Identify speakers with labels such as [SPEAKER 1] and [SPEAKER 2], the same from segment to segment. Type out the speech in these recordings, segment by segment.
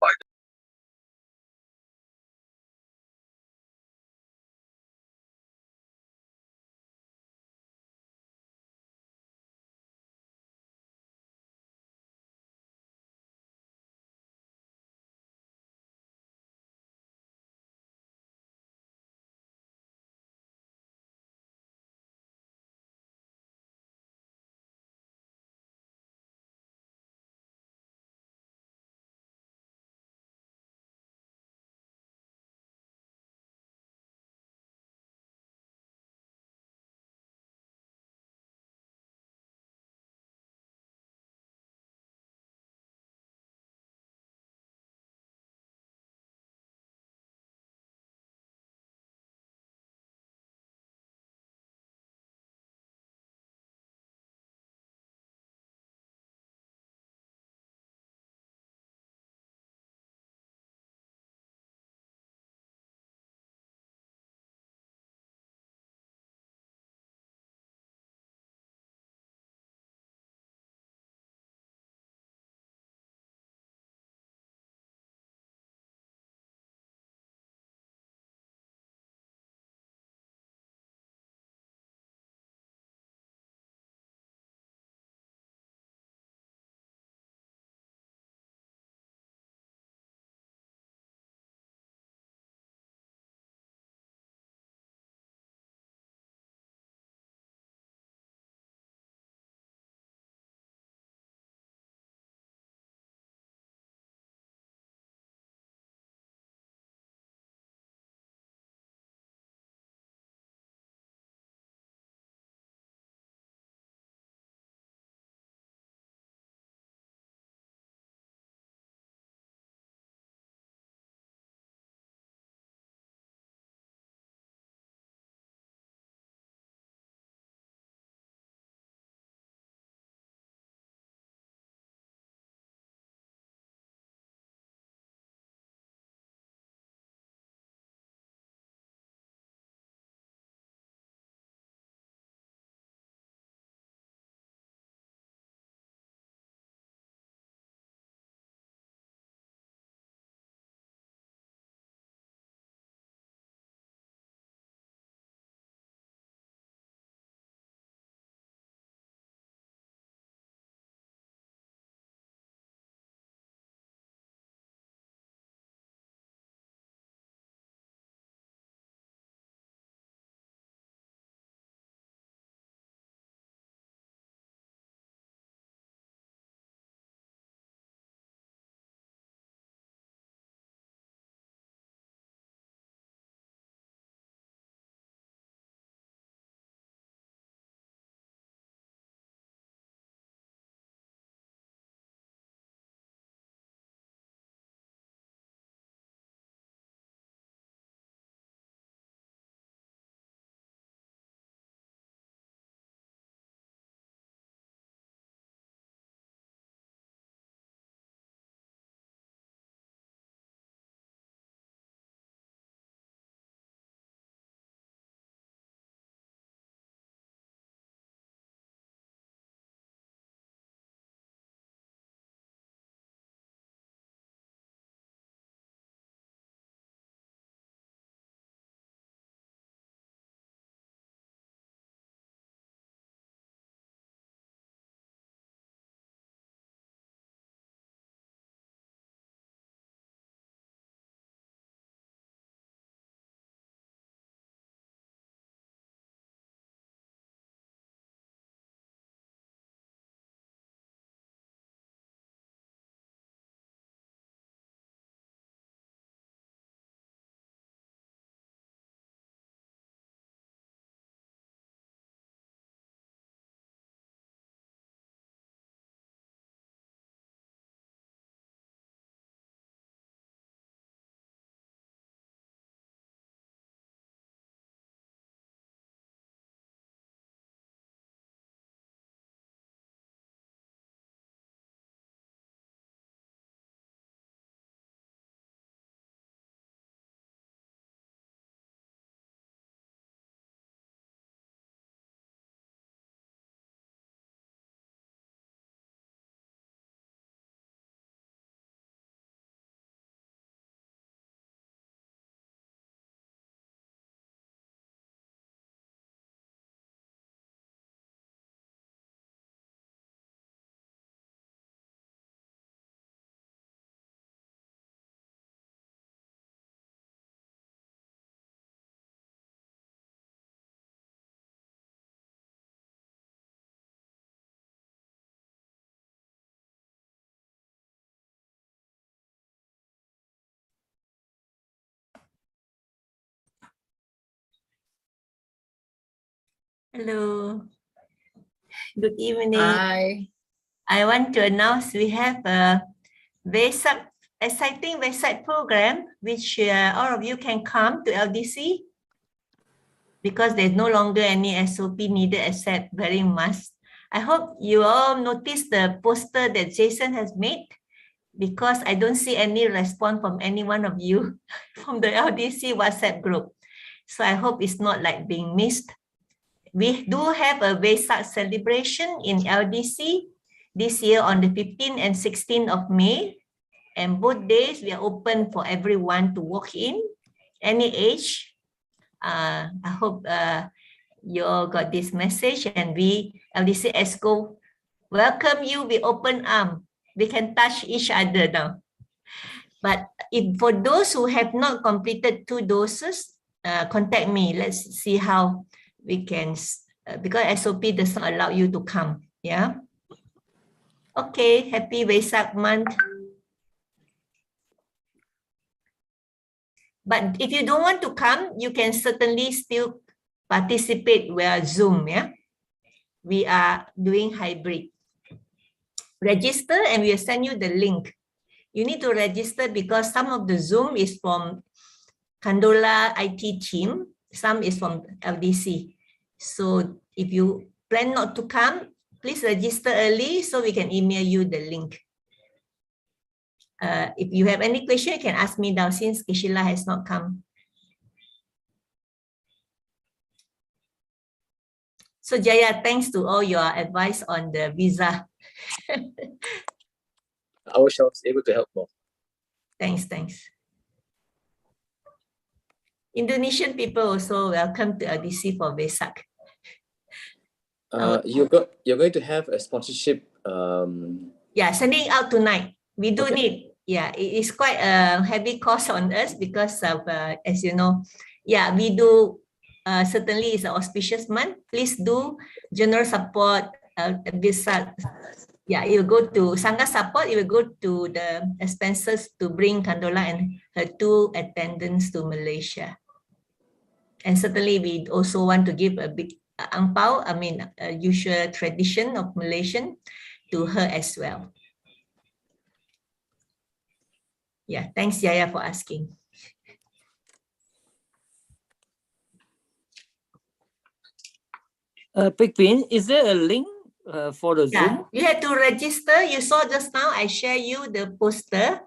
[SPEAKER 1] Bye. Hello. Good evening.
[SPEAKER 2] Hi.
[SPEAKER 1] I want to announce we have a very exciting website program which all of you can come to LDC because there's no longer any SOP needed except wearing masks. I hope you all noticed the poster that Jason has made because I don't see any response from any one of you from the LDC WhatsApp group. So I hope it's not like being missed. We do have a Vesak celebration in LDC this year on the 15th and 16th of May. And both days we are open for everyone to walk in, any age. I hope you all got this message, and we, LDC ESCO, welcome you with open arm. We can touch each other now. But if for those who have not completed 2 doses, contact me. Let's see how we can, because SOP does not allow you to come. Yeah. Okay. Happy Vesak month. But if you don't want to come, you can certainly still participate via Zoom. Yeah. We are doing hybrid. Register and we'll send you the link. You need to register because some of the Zoom is from Kandola IT team. Some is from LDC. So if you plan not to come, please register early so we can email you the link. If you have any question, you can ask me now since Kishila has not come. So Jaya, thanks to all your advice on the visa.
[SPEAKER 3] I wish I was able to help more.
[SPEAKER 1] Thanks. Indonesian people also welcome to LDC for Vesak.
[SPEAKER 3] You're going to have a sponsorship.
[SPEAKER 1] Yeah, sending out tonight. We do
[SPEAKER 3] Okay.
[SPEAKER 1] need. Yeah, it is quite a heavy cost on us because of, as you know, yeah, we do. Certainly, it's an auspicious month. Please do general support. Vesak. Yeah, it will go to Sangha support. It will go to the expenses to bring Kandola and her 2 attendants to Malaysia. And certainly, we also want to give a big ang pao, I mean, a usual tradition of Malaysian to her as well. Yeah, thanks, Yaya, for asking.
[SPEAKER 4] Pigpin, is there a link for the
[SPEAKER 1] Yeah,
[SPEAKER 4] Zoom?
[SPEAKER 1] you had to register. You saw just now, I share you the poster.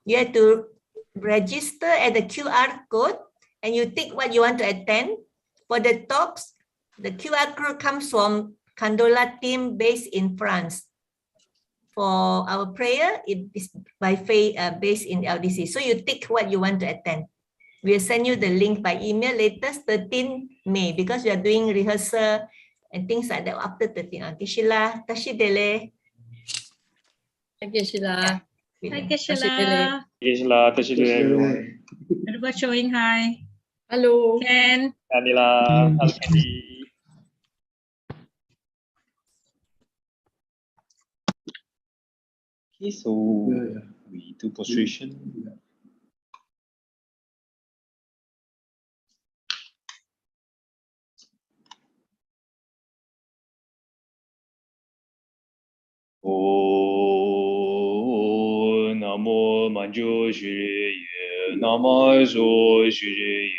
[SPEAKER 1] You had to register at the QR code and you tick what you want to attend. For the talks, the QR code comes from Kandola team based in France. For our prayer, it is by faith based in LDC. So you tick what you want to attend. We'll send you the link by email latest 13 May because we are doing rehearsal and things like that after 13. Okay, Sheila, Tashidele.
[SPEAKER 2] Thank you, Sheila.
[SPEAKER 5] Hi,
[SPEAKER 2] Tashidele.
[SPEAKER 5] Kishla.
[SPEAKER 6] Tashidele, everyone.
[SPEAKER 5] Everybody showing hi.
[SPEAKER 2] Hello.
[SPEAKER 5] Ken.
[SPEAKER 6] Anila, hello, Candy. Okay, so we do prostration. Oh, Namo Manju Shri Ye, Nama So Shri Ye,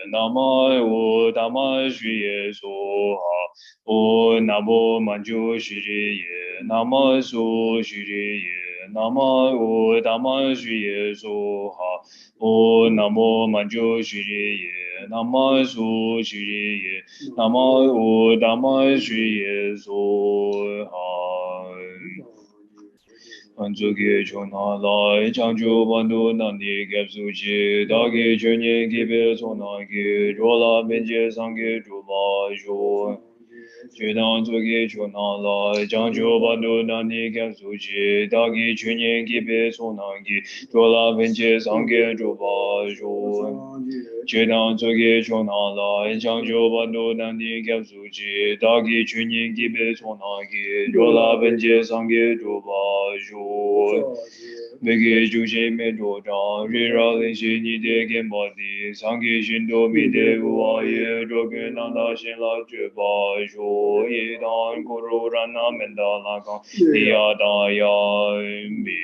[SPEAKER 6] Nama O Dama Shri Ye Soha. Oh, Namo Manju Shri Ye, Nama So Shri Ye, Nama O Dama Shri Ye Soha. Oh, Namo Manju Shri Ye, Nama So Shri Ye, Nama O Dama Shri Ye Soha. Anzuki Chona Lai Changju Bandu Nandi Gapsuchi Dagi Chunye Gibe Sonaki Jola Benje Sangi Juba Jo Chedan Zuki Chona Lai Changju Bandu Nandi Gapsuchi Dagi Chunye Gibe Sonaki Jola Benje Sangi Juba Jo Chedan Zuki Chona Lai Changju Bandu Nandi Gapsuchi Dagi Chunye Gibe Sonaki Jola Benje Sangi Juba Jo Vege Juche Medo Zhang, Rira Linshi Nide Genbadi, Sangye Shindo Mide Uaye, Drogen Nanda Shinla Juba, Jo Yedan Guru Rana Mendala Kang, Yada Yambi.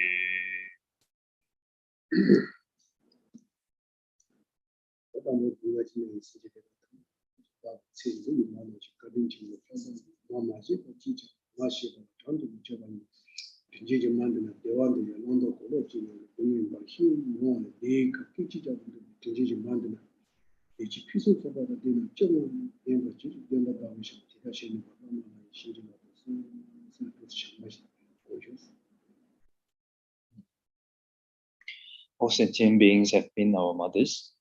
[SPEAKER 6] All sentient beings have been our mothers,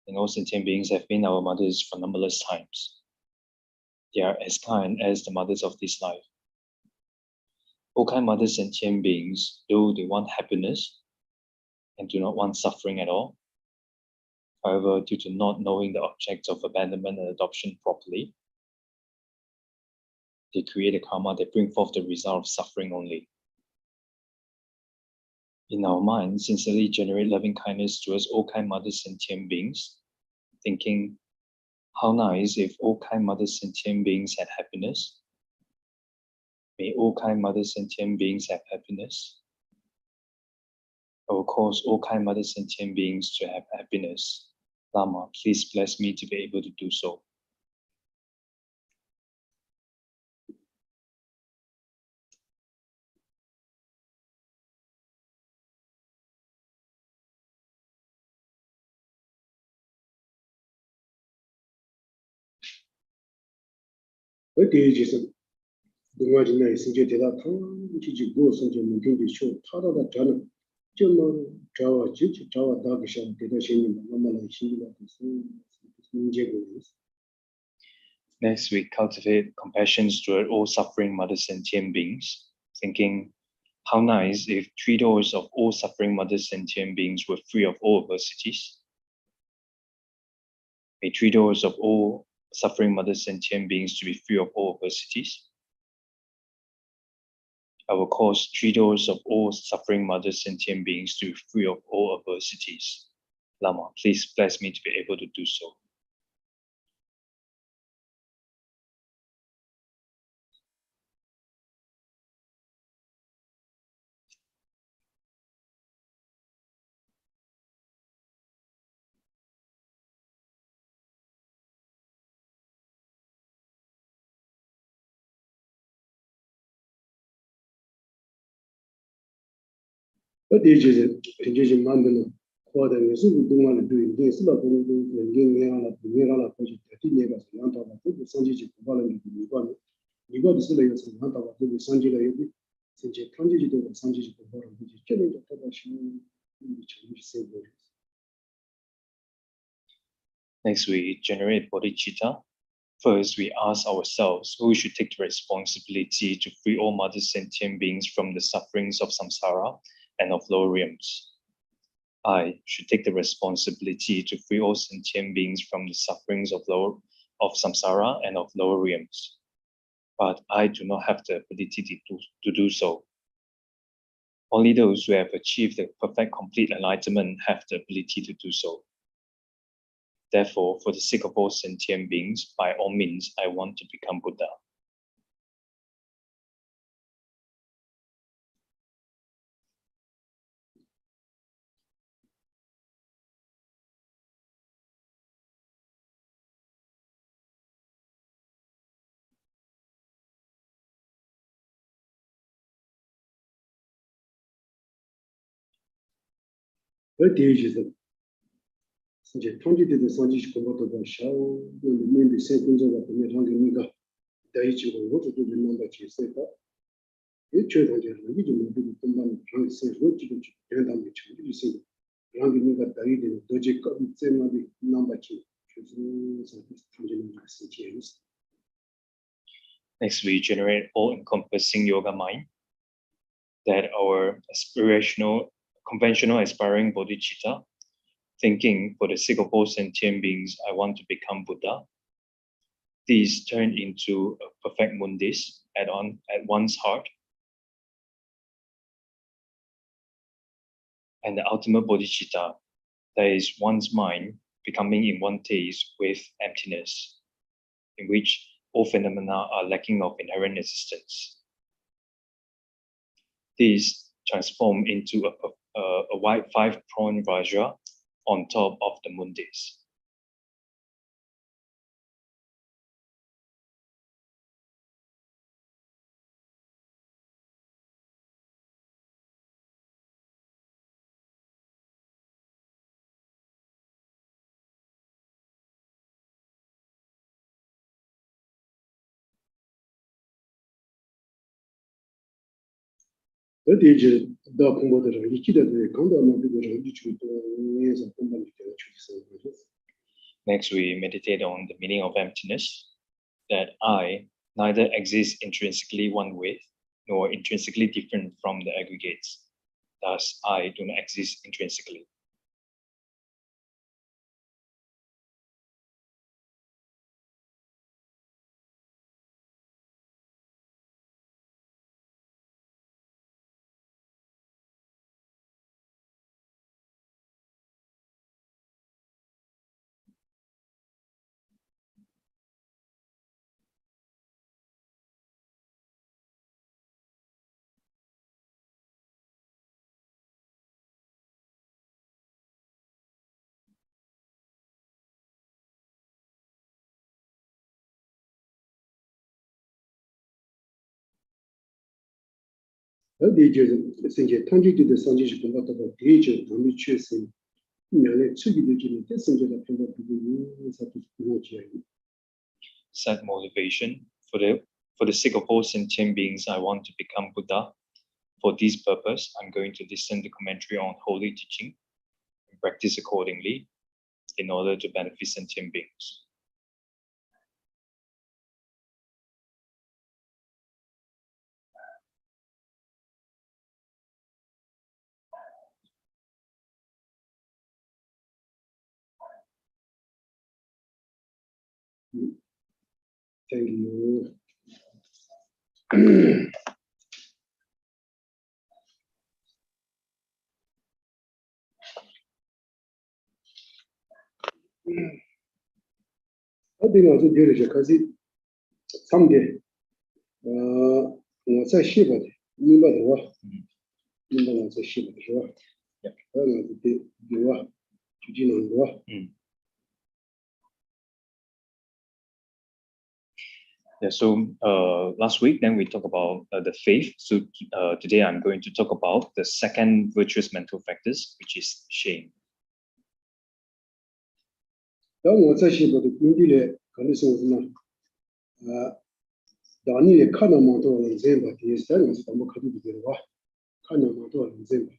[SPEAKER 6] and all sentient beings have been our mothers for numberless times. They are as kind as the mothers of this life. All kind mothers sentient beings, though they want happiness and do not want suffering at all, however, due to not knowing the objects of abandonment and adoption properly, they create a karma that bring forth the result of suffering only. In our mind, sincerely generate loving kindness towards all kind mothers sentient beings, thinking, how nice if all kind mothers sentient beings had happiness. May all kind mothers sentient beings have happiness. I will cause all kind mothers sentient beings to have happiness. Lama, please bless me to be able to do so. Next, we cultivate compassion toward all suffering mothers sentient beings, thinking, how nice if 3 doors of all suffering mothers sentient beings were free of all adversities. May 3 doors of all suffering mothers sentient beings to be free of all adversities. I will cause 3 doors of all suffering mothers sentient beings to be free of all adversities. Lama, please bless me to be able to do so. Next, we generate bodhicitta. First, we ask ourselves who should take the responsibility to free all mother sentient beings from the sufferings of samsara and of lower realms. I should take the responsibility to free all sentient beings from the sufferings of samsara and of lower realms. But I do not have the ability to do so. Only those who have achieved the perfect complete enlightenment have the ability to do so. Therefore, for the sake of all sentient beings, by all means, I want to become Buddha. Next, we generate all-encompassing yoga mind, that our conventional aspiring bodhicitta, thinking for the sake of all sentient beings, I want to become Buddha. These turn into a perfect mundis at one's heart. and the ultimate bodhicitta, that is one's mind becoming in one taste with emptiness, in which all phenomena are lacking of inherent existence. These transform into a white 5-pronged vajra on top of the moon days. Next, we meditate on the meaning of emptiness, that I neither exists intrinsically one with, nor intrinsically different from the aggregates. Thus, I do not exist intrinsically. Set motivation. For the sake of all sentient beings, I want to become Buddha. For this purpose, I'm going to listen to commentary on holy teaching and practice accordingly in order to benefit sentient beings.
[SPEAKER 7] Thank you. I think also there is a cause someday. 我在西边的，明白的话，明白了在西边的是吧？那对有啊，就这样子啊。
[SPEAKER 6] Yeah, so last week, then we talked about the faith. So today I'm going to talk about the second virtuous mental factors, which is shame.
[SPEAKER 7] 当我在西边的工地里，可能是什么？当你看到蛮多人在吧，第一三个是咱们考虑的话，看到蛮多人在吧，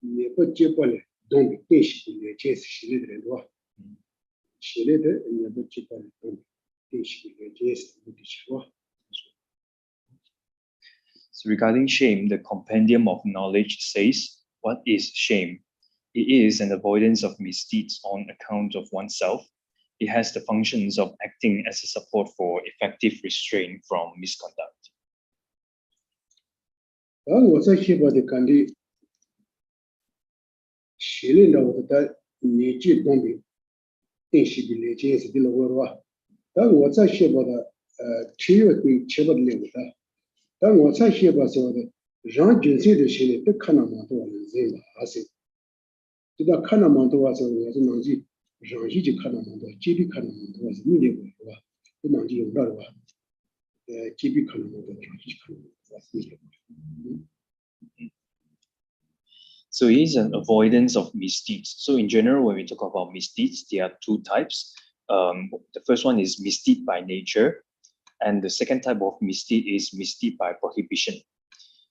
[SPEAKER 7] 你不结果了，动电系的这是系列的人对吧？系列的你不结果了，动电系的这是目的是吧？
[SPEAKER 6] So regarding shame, the compendium of knowledge says, what is shame? It is an avoidance of misdeeds on account of oneself. It has the functions of acting as a support for effective restraint from misconduct.
[SPEAKER 7] 当我在西边的干的，系列的我的年纪动的，电系的连接是的了我吧？当我在西边的体育对西边的领域的。 当我在写吧说的，让军事的心里都看到蛮多人在吧，还是，这个看到蛮多说我是能去，上去就看到蛮多，这边看到蛮多是你的是吧？这能去用到的吧？这边看到蛮多，上去看到蛮多是你的。
[SPEAKER 6] So it is an avoidance of misdeeds. So in general, when we talk about misdeeds, there are two types. The first one is misdeed by nature. And the second type of misdeed is misdeed by prohibition.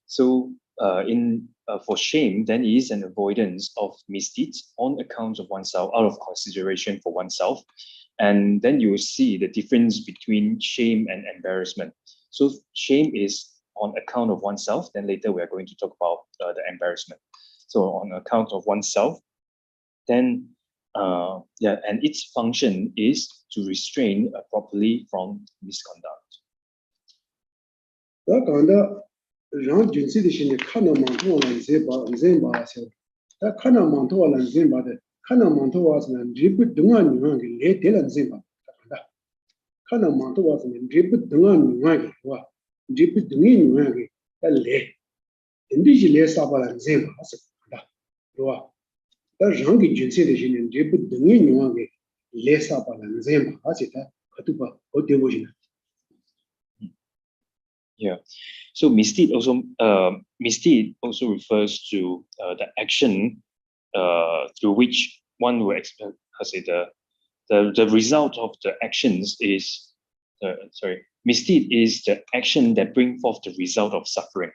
[SPEAKER 6] So for shame, then it is an avoidance of misdeeds on account of oneself, out of consideration for oneself. And then you will see the difference between shame and embarrassment. So shame is on account of oneself. Then later we are going to talk about the embarrassment. So on account of oneself, then and its function is to restrain properly from misconduct.
[SPEAKER 7] 我讲的让军事的心里看到蛮多人在吧， 다 카나 만토와는 셈바데 카나 만토와스는 리브 등한 유한게 레텔한 셈바 간다 카나 만토와스는 리브 등한 유한게 와 리브 등이 유한게 달레 인디지 레사바란 셈바 하스 간다 와 다 장기 진세의 신은 리브 등이 유한게 레사바란 셈바 하시다 그것도 어디보시나
[SPEAKER 6] Yeah. So misdeed also refers to the action through which one will expect. The result of the actions is misdeed is the action that brings forth the result of suffering.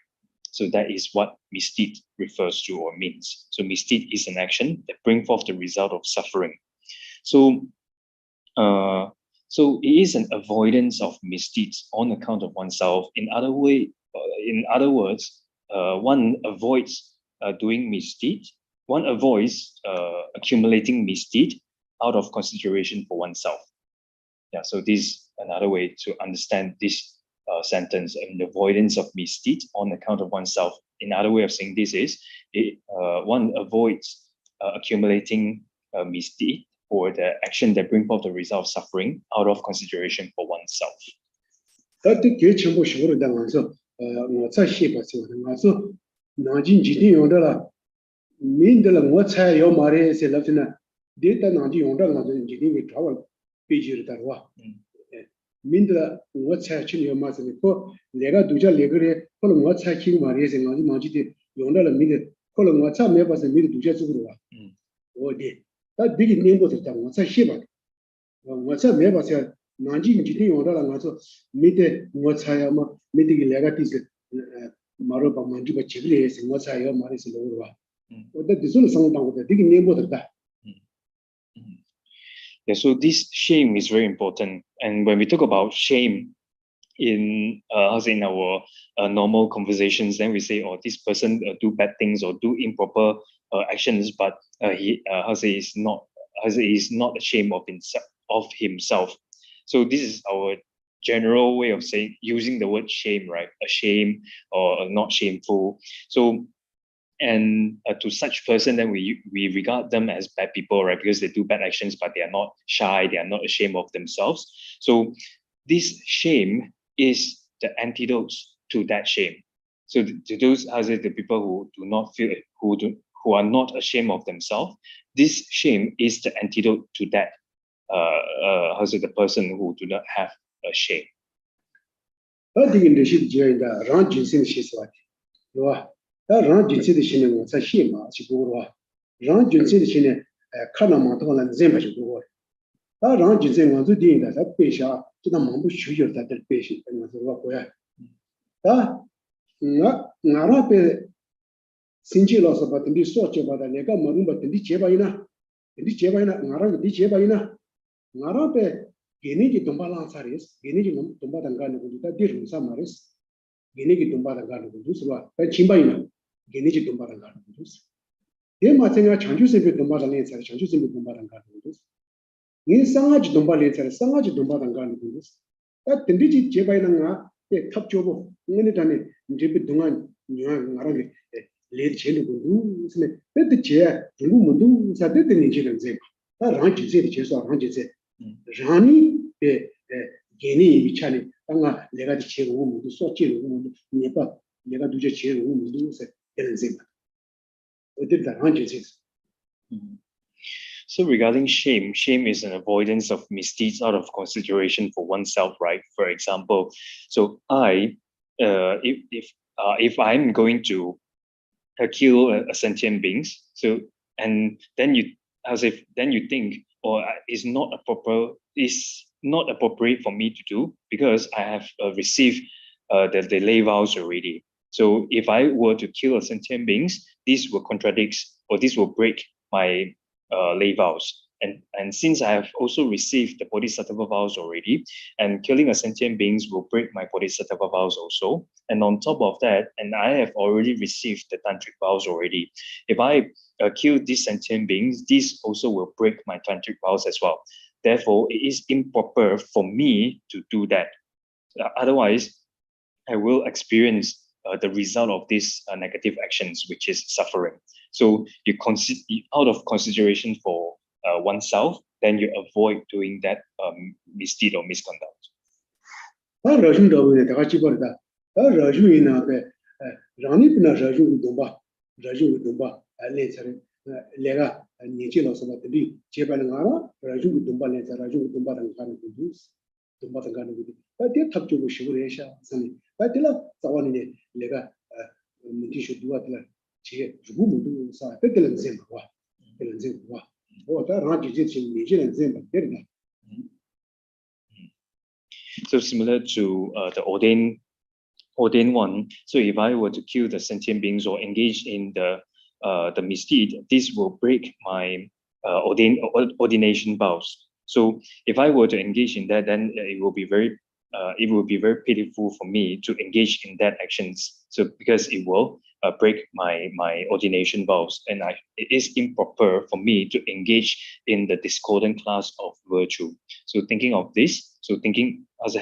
[SPEAKER 6] So that is what misdeed refers to or means. So misdeed is an action that brings forth the result of suffering. So so it is an avoidance of misdeeds on account of oneself. In other words, one avoids doing misdeed. One avoids accumulating misdeed out of consideration for oneself. Yeah. So this is another way to understand this sentence: an avoidance of misdeed on account of oneself. Another way of saying this is one avoids accumulating misdeed or the action that brings forth the result of suffering out of consideration for oneself.
[SPEAKER 7] 다들 개첨부 식으로 당해서 뭐차 시바서 나서 나진 지디 용더라 민들은 뭐차 요 말에서 라스나 데이터 나지 용더 나서 지디 트라블 페이지를 달와 민들 뭐차 치료 마스니 또 내가 두자 레그레 콜 뭐차 키 말에서 나지 용더라 민들 콜 뭐차 매봐서 민들 두자 쪽으로 와 어디 다 되게 내보다 뭐차 시바 뭐차 매봐서 나지 지디 용더라 나서 밑에 뭐차야 뭐 밑에 내가 티스 마로 방만지가 지그레서 뭐차요 말에서 와 어디 디솔 상당보다 되게 내보다
[SPEAKER 6] Yeah, so this shame is very important. And when we talk about shame in in our normal conversations, then we say, oh, this person do bad things or do improper actions, but he is not ashamed of himself. So this is our general way of saying, using the word shame, right? Ashamed or not shameful. So and to such person, then we regard them as bad people, right? Because they do bad actions, but they are not shy, they are not ashamed of themselves. So this shame is the antidote to that shame. So to those, the people who do not feel, who are not ashamed of themselves, this shame is the antidote to that. The person who do not have a shame.
[SPEAKER 7] 다 랑진세의 신은 뭐 사시마 지고로 랑진세의 신은 카나마토는 젬바지고 다 랑진세 원주 디인다 다 빼샤 지나 망부 쉬어다들 빼시 그래서 거야 다 나라베 신지로서 받은 디 소쳐받아 내가 먹은 받은 디 제바이나 나라가 디 제바이나 나라베 게니기 동발랑사리스 게니기 동바당가는 거다 디rum사 마리스 게니기 동바당가는 거도 수와 침바이나 게니지 동바랑 가는 거죠. 예 마찬가지 장주세비 동바랑 내서 장주세비 동바랑 가는 거죠. 이 상하지 동바레서 상하지 동바랑 가는 거죠. 다 든디지 제바이나가 예 탑조보 응은이 다네 제비 동안 녀랑 나라게 레 제는 거도 스네 베드 제 중국 문도 사데드니 지는 제 다 랑지세리 제소 랑지세 라니 예 게니 비차니 땅아 내가 지체고 문도 소치고 문도 네바 내가 두제 지고 문도 세
[SPEAKER 6] So regarding shame, shame is an avoidance of misdeeds out of consideration for oneself, right? For example, so if I'm going to kill a sentient beings, so and then you think, or is not appropriate for me to do because I have received the lay vows already. So if I were to kill a sentient beings, this will contradict or this will break my lay vows. And since I have also received the bodhisattva vows already, and killing a sentient beings will break my bodhisattva vows also. And on top of that, and I have already received the tantric vows already. If I kill these sentient beings, this also will break my tantric vows as well. Therefore, it is improper for me to do that. Otherwise, I will experience the result of these negative actions, which is suffering. So you out of consideration for oneself, then you avoid doing that misdeed or misconduct.
[SPEAKER 7] 다 러중적으로 다 같이 버리다. 다 러중이나 그 라니비나 러중 동바 러중 동바 알레처럼 내가 니지로서 봤더니 제발은 알아 러중 동바는 러중 동바는 가는 거지. 동바는 가는 거지. 다들 탑주고 싶으려 해서 선이 다들라 자원이네 내가 문제쇼 두었더라 제 주부모도 사 때들은 셈 봐. 때들은 셈 봐. 다 라지지 지금 니지는 셈 봐.
[SPEAKER 6] So similar to the ordained one. So if I were to kill the sentient beings or engage in the misdeed, this will break my ordination vows. So if I were to engage in that, then it will be very pitiful for me to engage in that actions. So because it will break my ordination vows, and it is improper for me to engage in the discordant class of virtue. So thinking of this, as I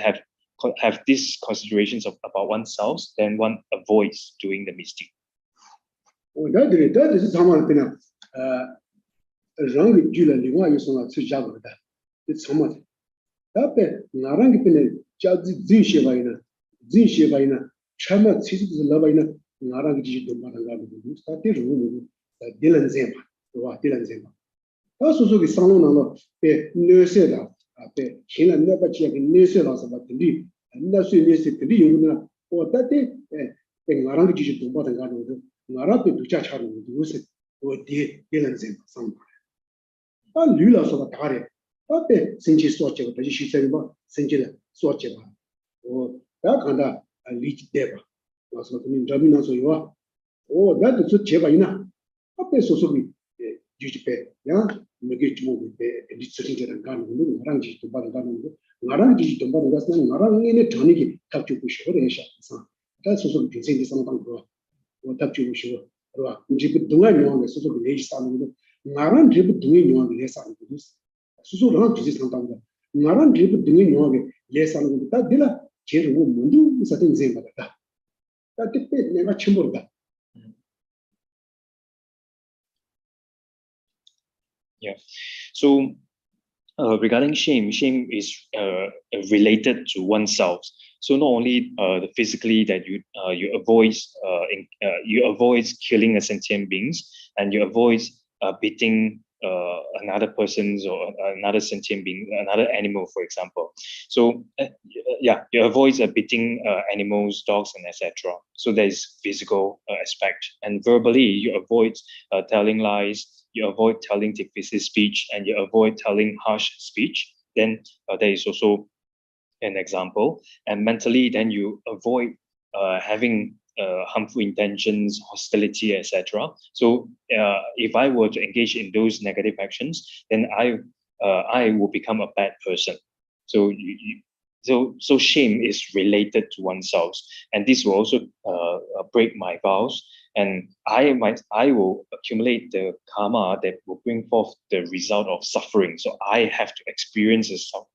[SPEAKER 6] have these considerations about oneself, then one avoids doing the misdeed.
[SPEAKER 7] that is someone been wrong Jula Liwa is on a Jago. It's somewhat. That Narang been Zishivaina, Chama Cis Lavina, Narang Jidum, started room, Dylan Zemba, Dylan Zemba. Also, the Salon, Nurseda, Hina never check in Nurseda about the lead, and that's why the lead, or that day, Narang Jidum, but Narapi to judge how to use it, or Dylan Zemba, some. And Lula of a target. Since Swatch, but she said about Sinjilla Swatch, or that kind of a leech deba was what I mean, Jamina, so you are. Oh, that is what Chevaina. Up there, so we duty pay, yeah, make it move with the sitting and gun, Narangi to Badagan, Narangi to Badagan, Narang in a tonic, have to push over a shot. That's also you can say this on or tap to wish you. Jip doing on the social age, Naran drip doing on the lesson. So long to this sometimes. Naran drip doing your yes, and that dilla, Cherry Mundu, certain Zimba. That depends never chimborda.
[SPEAKER 6] Yeah. So regarding shame is related to oneself. So not only the physically that you avoid killing a sentient beings, and you avoid beating another person's or another sentient being, another animal, for example. So you avoid beating animals, dogs, and etc. So there is physical aspect, and verbally you avoid telling lies, you avoid telling divisive speech, and you avoid telling harsh speech. Then there is also an example. And mentally, then you avoid having harmful intentions, hostility, etc. So if I were to engage in those negative actions, then I will become a bad person. So so shame is related to oneself, and this will also break my vows, and I will accumulate the karma that will bring forth the result of suffering. So I have to experience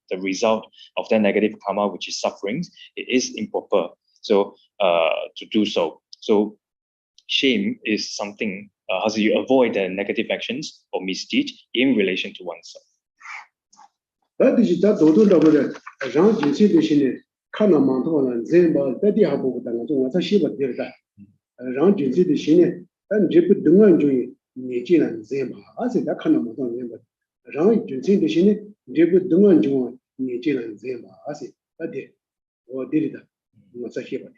[SPEAKER 6] the result of that negative karma, which is suffering. It is improper. So to do so. So shame is something how you avoid the negative actions or misdeed in relation to oneself.
[SPEAKER 7] That is that Dodo double Jean Jinsi Kana Mantola, Zemba, Betty Habu, was a shiva there that. Jean Jinsi the Shine, and Jip Dungan Joy, Nijin and Zemba. I said that kind of Manton Zemba. Jean Jinsi the Shine, Jip Dungan Joy, Nijin and Zemba. I said that did or did that. Was a shiva.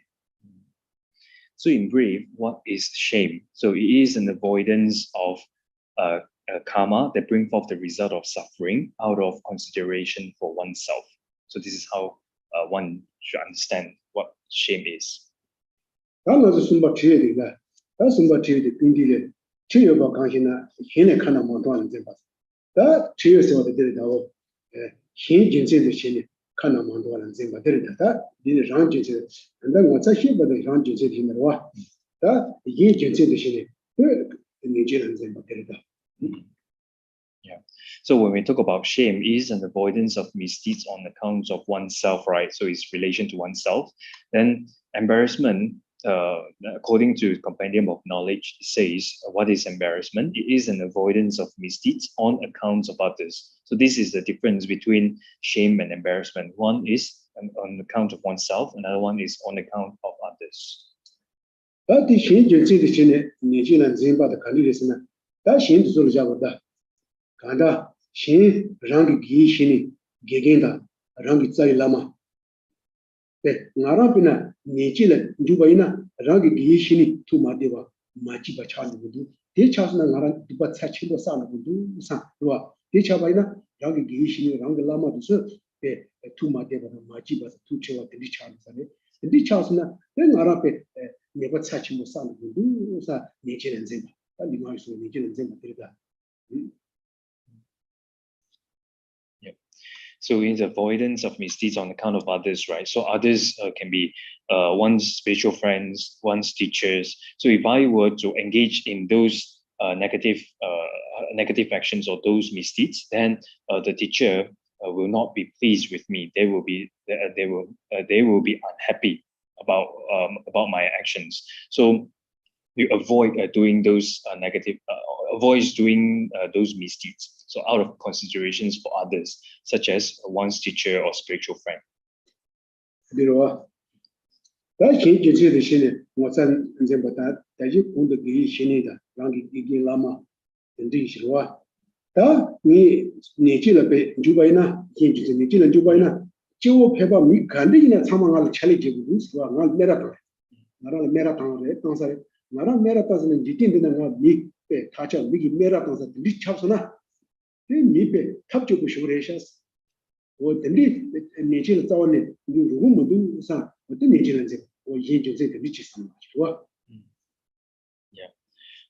[SPEAKER 6] So in brief, what is shame? So it is an avoidance of karma that brings forth the result of suffering out of consideration for oneself. So this is how one should understand what shame is.
[SPEAKER 7] That was a Sumba tree that. That's Sumba tree, the Pindile, tree of Bakashina, Hina Kana Monton and Zemba. That tree is what they did our Hin Jinsi the Shine, Kana Monton and Zemba did that. Did Jean Jinsi, and then what's a ship by the Jean Jinsi in the Wa. That Yin Jinsi the Shine, the Nigerian and Zemba did that.
[SPEAKER 6] Yeah. So when we talk about shame, it is an avoidance of misdeeds on account of oneself, right? So it's relation to oneself. Then embarrassment according to Compendium of Knowledge, says what is embarrassment? It is an avoidance of misdeeds on account of others. So this is the difference between shame and embarrassment. One is on account of oneself, another one is on account of others.
[SPEAKER 7] Narapina, Nichil, Jubaina, Rangi Gishini, two Madiva, Machiba Chan, Teachasna Naran, but Sachiba San, San, Rua, Teachabaina, Rangi Gishini, Rangi Lama, the two Madiva, Machiba, two Cheva, the Richards, the Richardsna, then Arape, never Sachimo San, Nature and Zimba, and the noise of Nature and Zimba.
[SPEAKER 6] So it's avoidance of misdeeds on account of others, right? So others can be one's spiritual friends, one's teachers. So if I were to engage in those negative actions or those misdeeds, then the teacher will not be pleased with me. They will be unhappy about my actions. So you avoid doing those avoids doing those misdeeds. So out of considerations for others, such as one's teacher or spiritual friend. Yeah.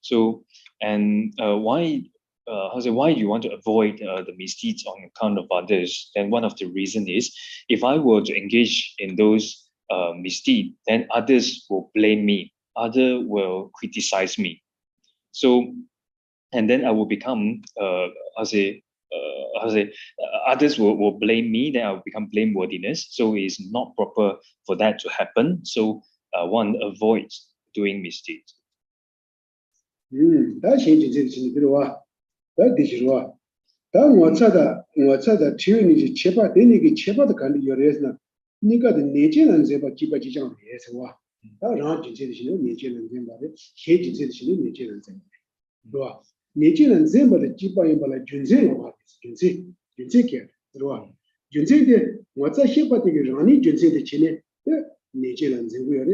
[SPEAKER 6] So, and why do you want to avoid the misdeeds on account of others? Then one of the reason is, if I were to engage in those misdeeds, then others will blame me. Others will criticize me. So, and then I will become others will blame me, then I will become blameworthiness. So it is not proper for that to happen. So one avoids doing misdeeds.
[SPEAKER 7] Nature and Zimba, the Jiba Imbala, Junze, Junze care, Junze, what's a ship at the Rani, Junze the Chile, nature and Zimba,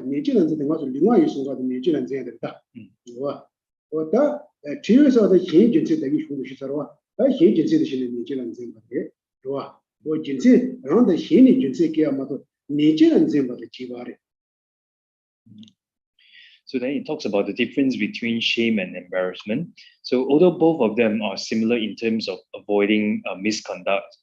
[SPEAKER 7] nature and the Lima is over the nature and Zenda. What that tears of the change in the issue of Shisarwa, I hate the nature and Zimba, or Junze, around the Shini Junze care, nature and Zimba, the Chibari.
[SPEAKER 6] So then it talks about the difference between shame and embarrassment. So although both of them are similar in terms of avoiding misconduct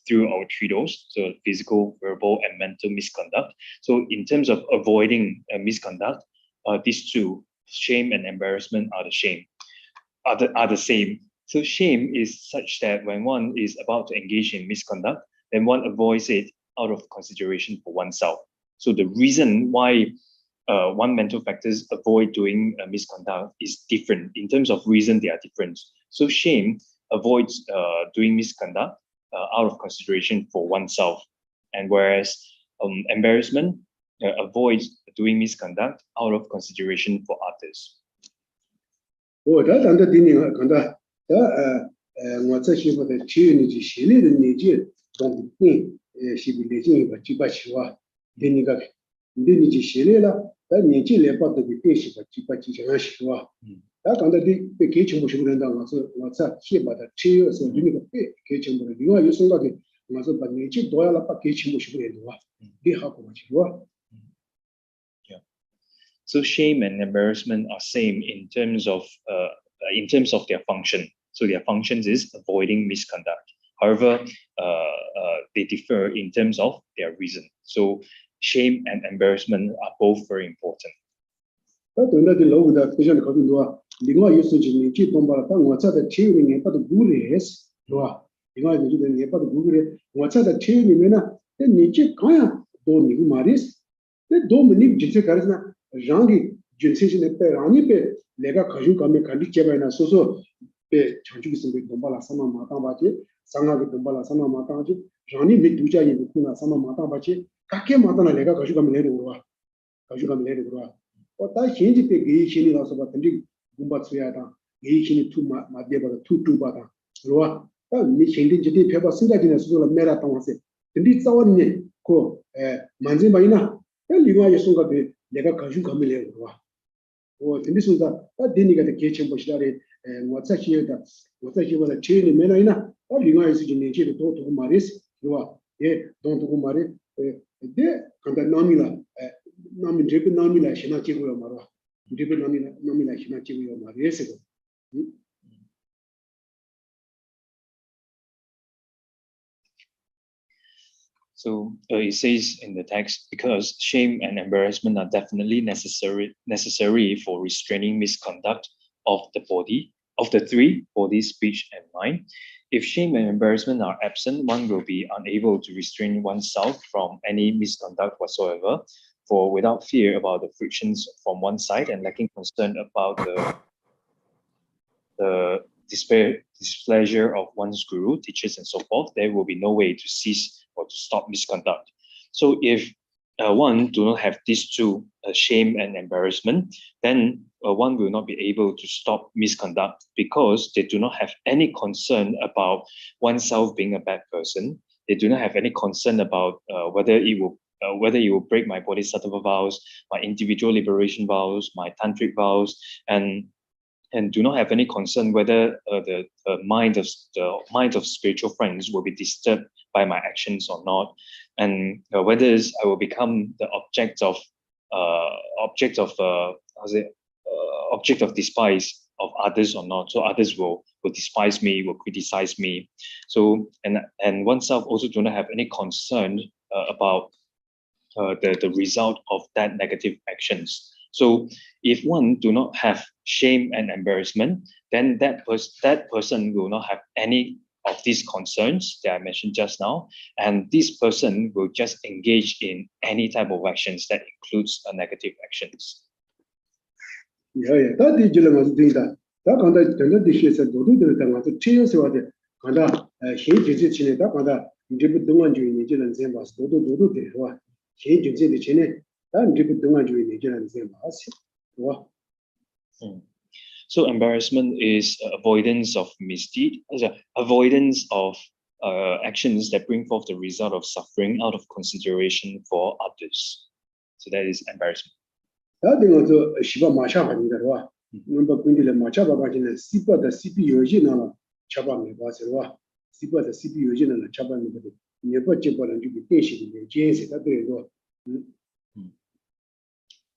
[SPEAKER 6] through our trios, so physical, verbal, and mental misconduct. So in terms of avoiding misconduct, these two, shame and embarrassment, are the same. So shame is such that when one is about to engage in misconduct, then one avoids it out of consideration for oneself. So the reason why one mental factors avoid doing misconduct is different. In terms of reason, they are different. So shame avoids doing misconduct out of consideration for oneself, and whereas embarrassment avoids doing misconduct out of consideration for others.
[SPEAKER 7] Oh, that's under the what's a ship of the Chinese, she lives in Niger, don't think she be legend, but Chibashua, then you got Dini Shirela, that Nichile part of the fish, but Chipachishua. That under the kitchen was what's up here, but the chairs and unique kitchen, but you are using like it, but nature doyle up kitchen was be how much you are.
[SPEAKER 6] So shame and embarrassment are same in terms of their function. So their functions is avoiding misconduct. However, they differ in terms of their reason. So shame and embarrassment are both very important.
[SPEAKER 7] But under the law that vision coming to Lima usage in Chitomba, what's the cheering about the Gures? You know, the Google, what's the cheering, then Nichi Kaya, don't you, Maris? 그 도미닉 진짜 가르나 장기 준세신의 때 아니 때 내가 가지고 가면 간디 제바이나 소소 배 장주기 생각 동발아 사마 마타 바지 상하게 동발아 사마 마타 바지 장니 미두자이 누구나 사마 마타 바지 각게 마타나 내가 가지고 가면 내려 와 가지고 가면 내려 와 어다 현지 때 게이신이 나서 봤더니 군바츠야다 게이신이 투 마디바다 투투바다 로와 미 현지 지대 배바 생각이나 소소라 메라 땅와세 근데 싸웠니 그 만지바이나 리가 예송가데 내가 가지고 가면 내려 와 근데 순간 다 되니까 개체 보시다래 WhatsApp이다 WhatsApp보다 제일 매너이나 리가 있으지 내지도 또 말이스 그와 예 돈도 말이 데 간다 남이라 남이 제비 남이라 신나 찍고요 말아 제비 남이라 신나 찍고요 말이스
[SPEAKER 6] So it says in the text, because shame and embarrassment are definitely necessary for restraining misconduct of the body, of the three: body, speech, and mind. If shame and embarrassment are absent, one will be unable to restrain oneself from any misconduct whatsoever. For without fear about the frictions from one side and lacking concern about the displeasure of one's guru, teachers, and so forth, there will be no way to cease or to stop misconduct. So if one do not have these two, shame and embarrassment, then one will not be able to stop misconduct because they do not have any concern about oneself being a bad person. They do not have any concern about whether it will break my bodhisattva vows, my individual liberation vows, my tantric vows, and do not have any concern whether the mind of spiritual friends will be disturbed by my actions or not, and whether I will become the object of despise of others or not. So others will despise me, will criticize me. So and oneself also do not have any concern about the result of that negative actions. So if one do not have shame and embarrassment, then that person will not have any of these concerns that I mentioned just now, and this person will just engage in any type of actions that includes negative actions.
[SPEAKER 7] Yeah, that is the thing that 간다 전에 디시에서 도도들 당하고 최연세와데 간다 현지지 지내다 간다 이제 동안 주인이 이제는 제 봐서 도도 되와 현지지 지내 다 이제 동안 주인이 이제는 제 봐서 와
[SPEAKER 6] So embarrassment is avoidance of misdeed, avoidance of actions that bring forth the result of suffering out of consideration for others. So that is embarrassment.
[SPEAKER 7] 다들 시바 마샤바니다 와 number 군들의 마차바가지는 시바다 시비 요지나 차바미 봐서와 시바다 시비 요지나 차바미 버디 네버째 버는 주 대시의 제세다 그래도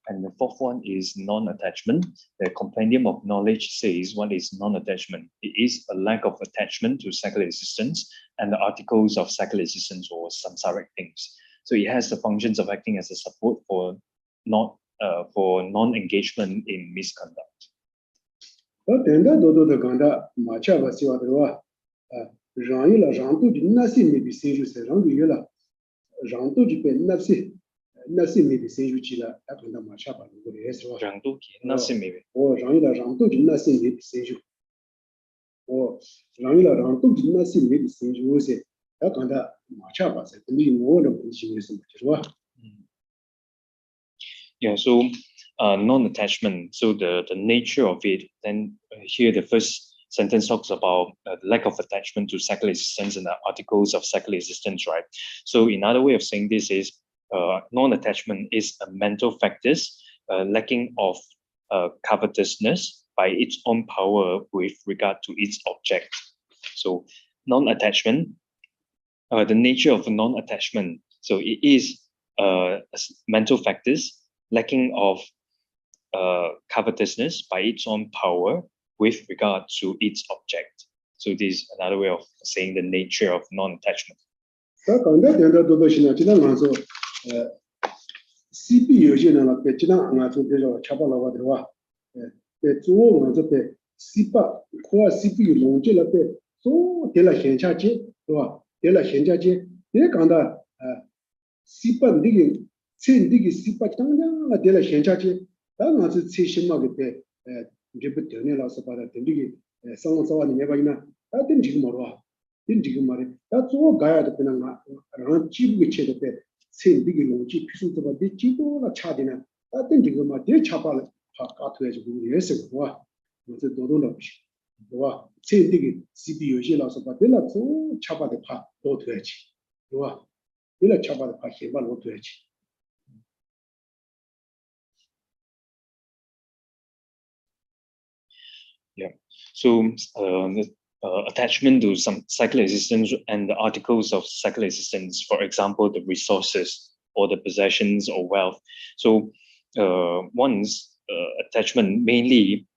[SPEAKER 6] And the fourth one is non-attachment. The Compendium of Knowledge says what is non-attachment. It is a lack of attachment to secular existence and the articles of secular existence or samsaric things. So it has the functions of acting as a support for non-engagement in misconduct.
[SPEAKER 7] 된다 도도도 간다 마차바 시와들와 장이라 장도 진나시 미비 세주세 장이라 장도 집에 나시 미비 세주지라 간다 마차바 그래서
[SPEAKER 6] 장도 나시 미비
[SPEAKER 7] 장이라 장도 진나시 미비 세주 장이라 장도 진나시 미비 세주세 간다 마차바세 근데 뭐는 본식에서 그렇죠.
[SPEAKER 6] Yeah, so non-attachment, so the nature of it, then here the first sentence talks about the lack of attachment to secular existence and the articles of secular existence, right? So another way of saying this is non-attachment is a mental factors lacking of covetousness by its own power with regard to its object. So non-attachment, the nature of non-attachment, so it is mental factors lacking of covetousness by its own power with regard to its object. So this is another way of saying the nature of non-attachment.
[SPEAKER 7] Sendigi sipa tanga de la shenchachi, Tanga Sishima Gite, Jupiter, Lasapa, Tendigi, Sawa Nebaina, that didn't Jigmora, didn't Jigmari. That's all Gaia the Penanga, around Chibu Chede, Sendigi Logi, Pisu of the Chibu, La Chadina, that didn't Jigma, dear Chapal, Pakatu, years ago, was a Dodonovish. Sendigi, CPU, Lasapa, de la Chapa the Park, go to edge. Ila Chapa the Park, go to edge.
[SPEAKER 6] Yeah. So attachment to some cycle existence and the articles of cycle existence, for example, the resources or the possessions or wealth. So one's attachment mainly,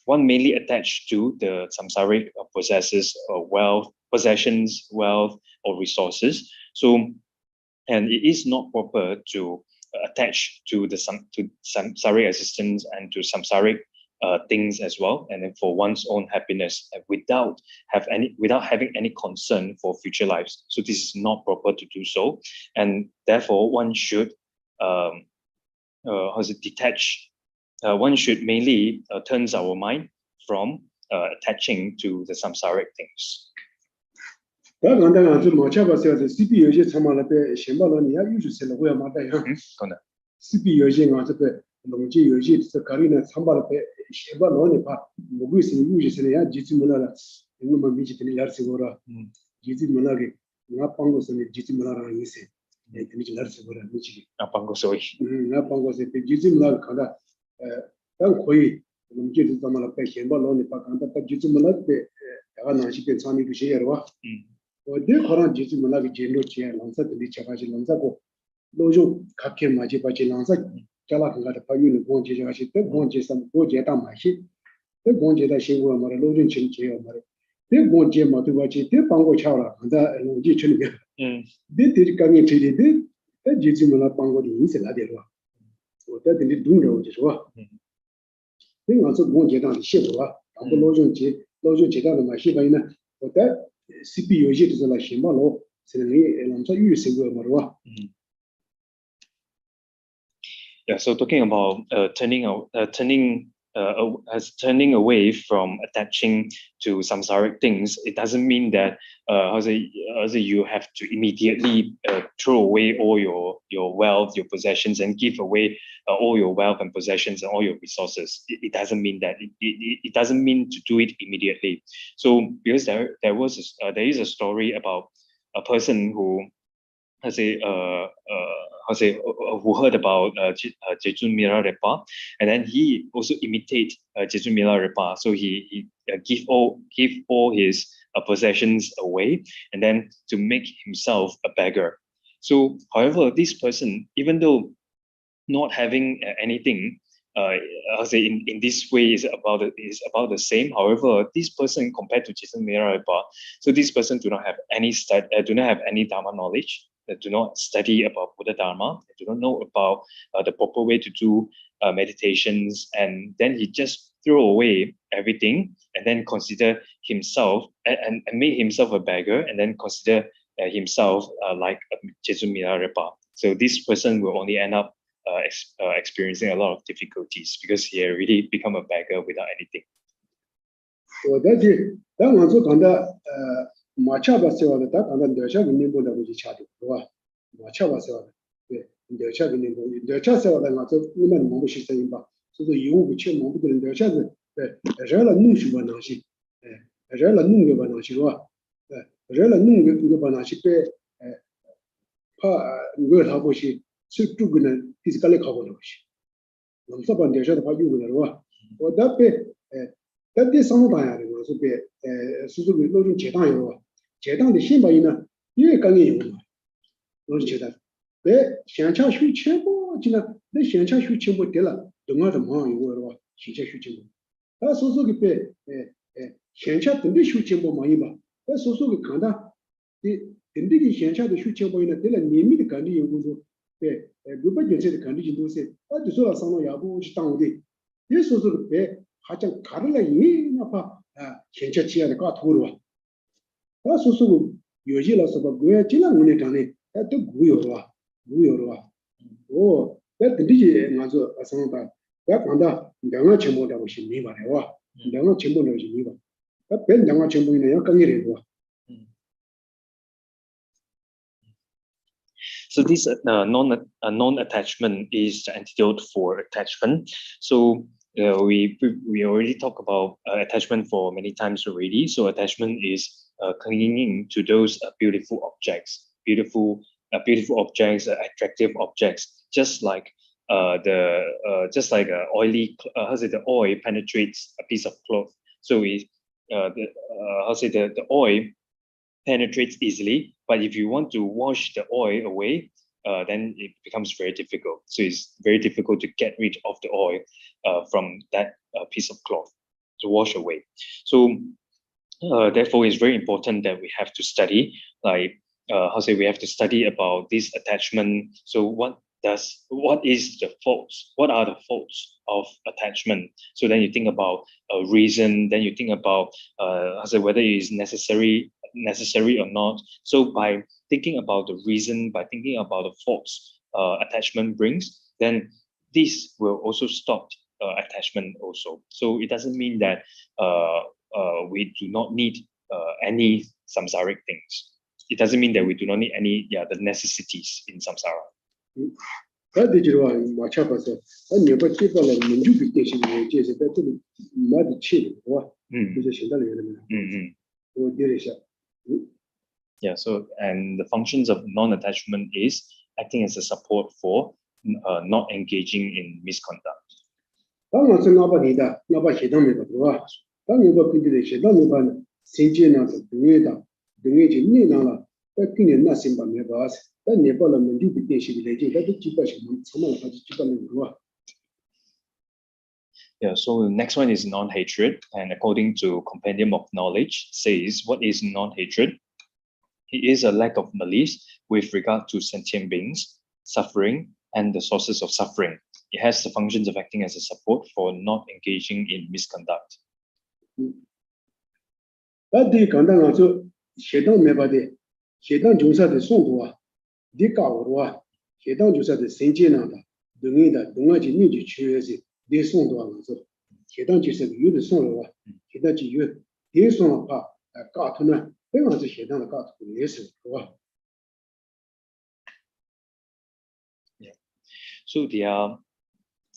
[SPEAKER 6] one mainly attached to the samsaric possesses or wealth, possessions, wealth, or resources. So, and it is not proper to attach to the samsaric existence and to samsaric things as well, and then for one's own happiness without having any concern for future lives. So this is not proper to do so, and therefore one should detach. One should mainly turns our mind from attaching to the samsaric things.
[SPEAKER 7] Longi yoji to Karina Sambal Sheba Lonipa, Mogus and Uji, Jiti Mulala, and Numa Mijit Larsivora, Jiti Mulagi, Napangos and Jiti Mulara, and Nisi, and Larsivora, Michi.
[SPEAKER 6] Napangosoi.
[SPEAKER 7] Napangos, Jiti Mulakanda, Tankoi, Longi Tamala Peshin, Balonipa, and Jiti Mulate, Anashi and Sami to share. Or they call on Jiti Mulagi General Chair, Lanza, the Lichavaji Lanzago, Lojo, Kakim Majipachi Lanza. Jalaka Payun, Bonji, the Bonji, some Bojeta Mashi, the Bonjeta Shingo, Maralojan Chinchi, the Bonji Matuachi, the Pango Chara, and the Jichin. They did come into the bit, the Jizimula Pango in Seladera. So that didn't do no as well. They also Bonjeta the Shiva, Lojan Chetan, Mashivana, but that CPU is the Lashimalo, Sene, and I'm so using Marwa.
[SPEAKER 6] Yeah, so talking about turning away from attaching to samsaric things, it doesn't mean that you have to immediately throw away all your wealth, your possessions, and give away all your wealth and possessions and all your resources. It doesn't mean that. It doesn't mean to do it immediately. So because there is a story about a person who who heard about Jejun Milarepa, and then he also imitate Jejun Milarepa. So he give all his possessions away, and then to make himself a beggar. So, however, this person, even though not having anything, in this way is about the same. However, this person compared to Jejun Milarepa, so this person do not have any Dharma knowledge. That do not study about Buddha Dharma, they do not know about the proper way to do meditations, and then he just throw away everything and then consider himself and make himself a beggar, and then consider himself like Jejun Milarepa. So this person will only end up experiencing a lot of difficulties because he already become a beggar without anything.
[SPEAKER 7] So that's it. That one's Machaba Seva, and then the Shagan Nimbo that was chatting. Machaba Seva, the Shagan Nimbo, the Chasa, and also women Moshi saying, so the you which you know, the Shagan, Rela Nushu Banashi, Rela Nunga Banashua, Rela Nunga Banashi, Good Haboshi, Sutugan, physically covered. Namsaban, the Shad Payu, or that pay. That is some time also be Suzuki Lodin Chetan. Chetan the Shimbaina, you can eat Lodin Chetan. The Shancha Shuchimbo, the Shancha Shuchimbo Della, the mother mom you were Shisha Shuchimbo. That's also the Shancha and the Shuchimbo Maiba. That's also the Kanda. The Indigi Shancha the Shuchimbo in a Della Nimi the Kandi you the Rupa said the condition to say, what the Sola Sama Yabu down there. This was the 하여튼 가르라 이 나파 괜찮지야 가 도로와 소소 요지라서 봐 고야 지나 문에 다네 또 구요로와 오, 나 드리지 가서 아성다. 나 간다. 내가 전부라고 신이 말해와. 내가 전부라고 신이 봐. 나 벤 내가 전부이네. 약간 이래도.
[SPEAKER 6] So this non-attachment is the antidote for attachment. So we already talked about attachment for many times already. So attachment is clinging to those beautiful objects, beautiful objects, attractive objects, just like the oil penetrates a piece of cloth. So the oil penetrates easily, but if you want to wash the oil away, then it becomes very difficult. So it's very difficult to get rid of the oil from that piece of cloth to wash away. So therefore, it's very important that we have to study, like we have to study about this attachment. So what is the faults? What are the faults of attachment? So then you think about a reason, then you think about whether it is necessary or not. So by thinking about the reason, by thinking about the faults attachment brings, then this will also stop attachment also. So it doesn't mean that we do not need any samsaric things. It doesn't mean that we do not need any the necessities in samsara.
[SPEAKER 7] 다들이와 맞춰 봐서 내가 집발에 민주 비대신에 제시 때도 맞이 치고 이제 신달이 되는 거 데리셔.
[SPEAKER 6] Yeah, so and the functions of non-attachment is acting as a support for not engaging in misconduct.
[SPEAKER 7] 당은 생각하니다. 나봐 시동을 들어와. 당이 뭐 근데 시동을 봐. 신진나서 등에다 등에 진리나라. 그냥 나심바 메바스.
[SPEAKER 6] Yeah, so the next one is non-hatred, and according to Compendium of Knowledge, says what is non-hatred? It is a lack of malice with regard to sentient beings, suffering, and the sources of suffering. It has the functions of acting as a support for not engaging in misconduct.
[SPEAKER 7] 디가오와 해당 조사의 생계나다 등이다 등하지 니지 취해지 대송도하면서 해당 지식의 유의 송로와 해당 지유 대송파 가토나 배워서 해당의 가토를 예서 와.
[SPEAKER 6] So there are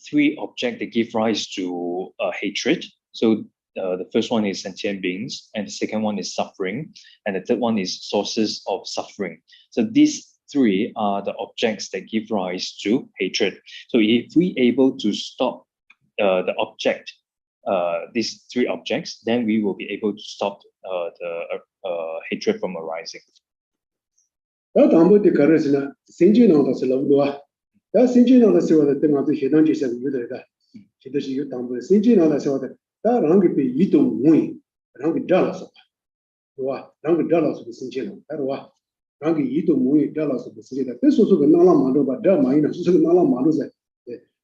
[SPEAKER 6] three objects that give rise to hatred. So the first one is sentient beings, and the second one is suffering, and the third one is sources of suffering. So these three are the objects that give rise to hatred. So if we able to stop the object, these three objects, then we will be able to stop the hatred from arising.
[SPEAKER 7] rangi yito mui dala so besiri da peso so nala mando ba da mai na so nala mando se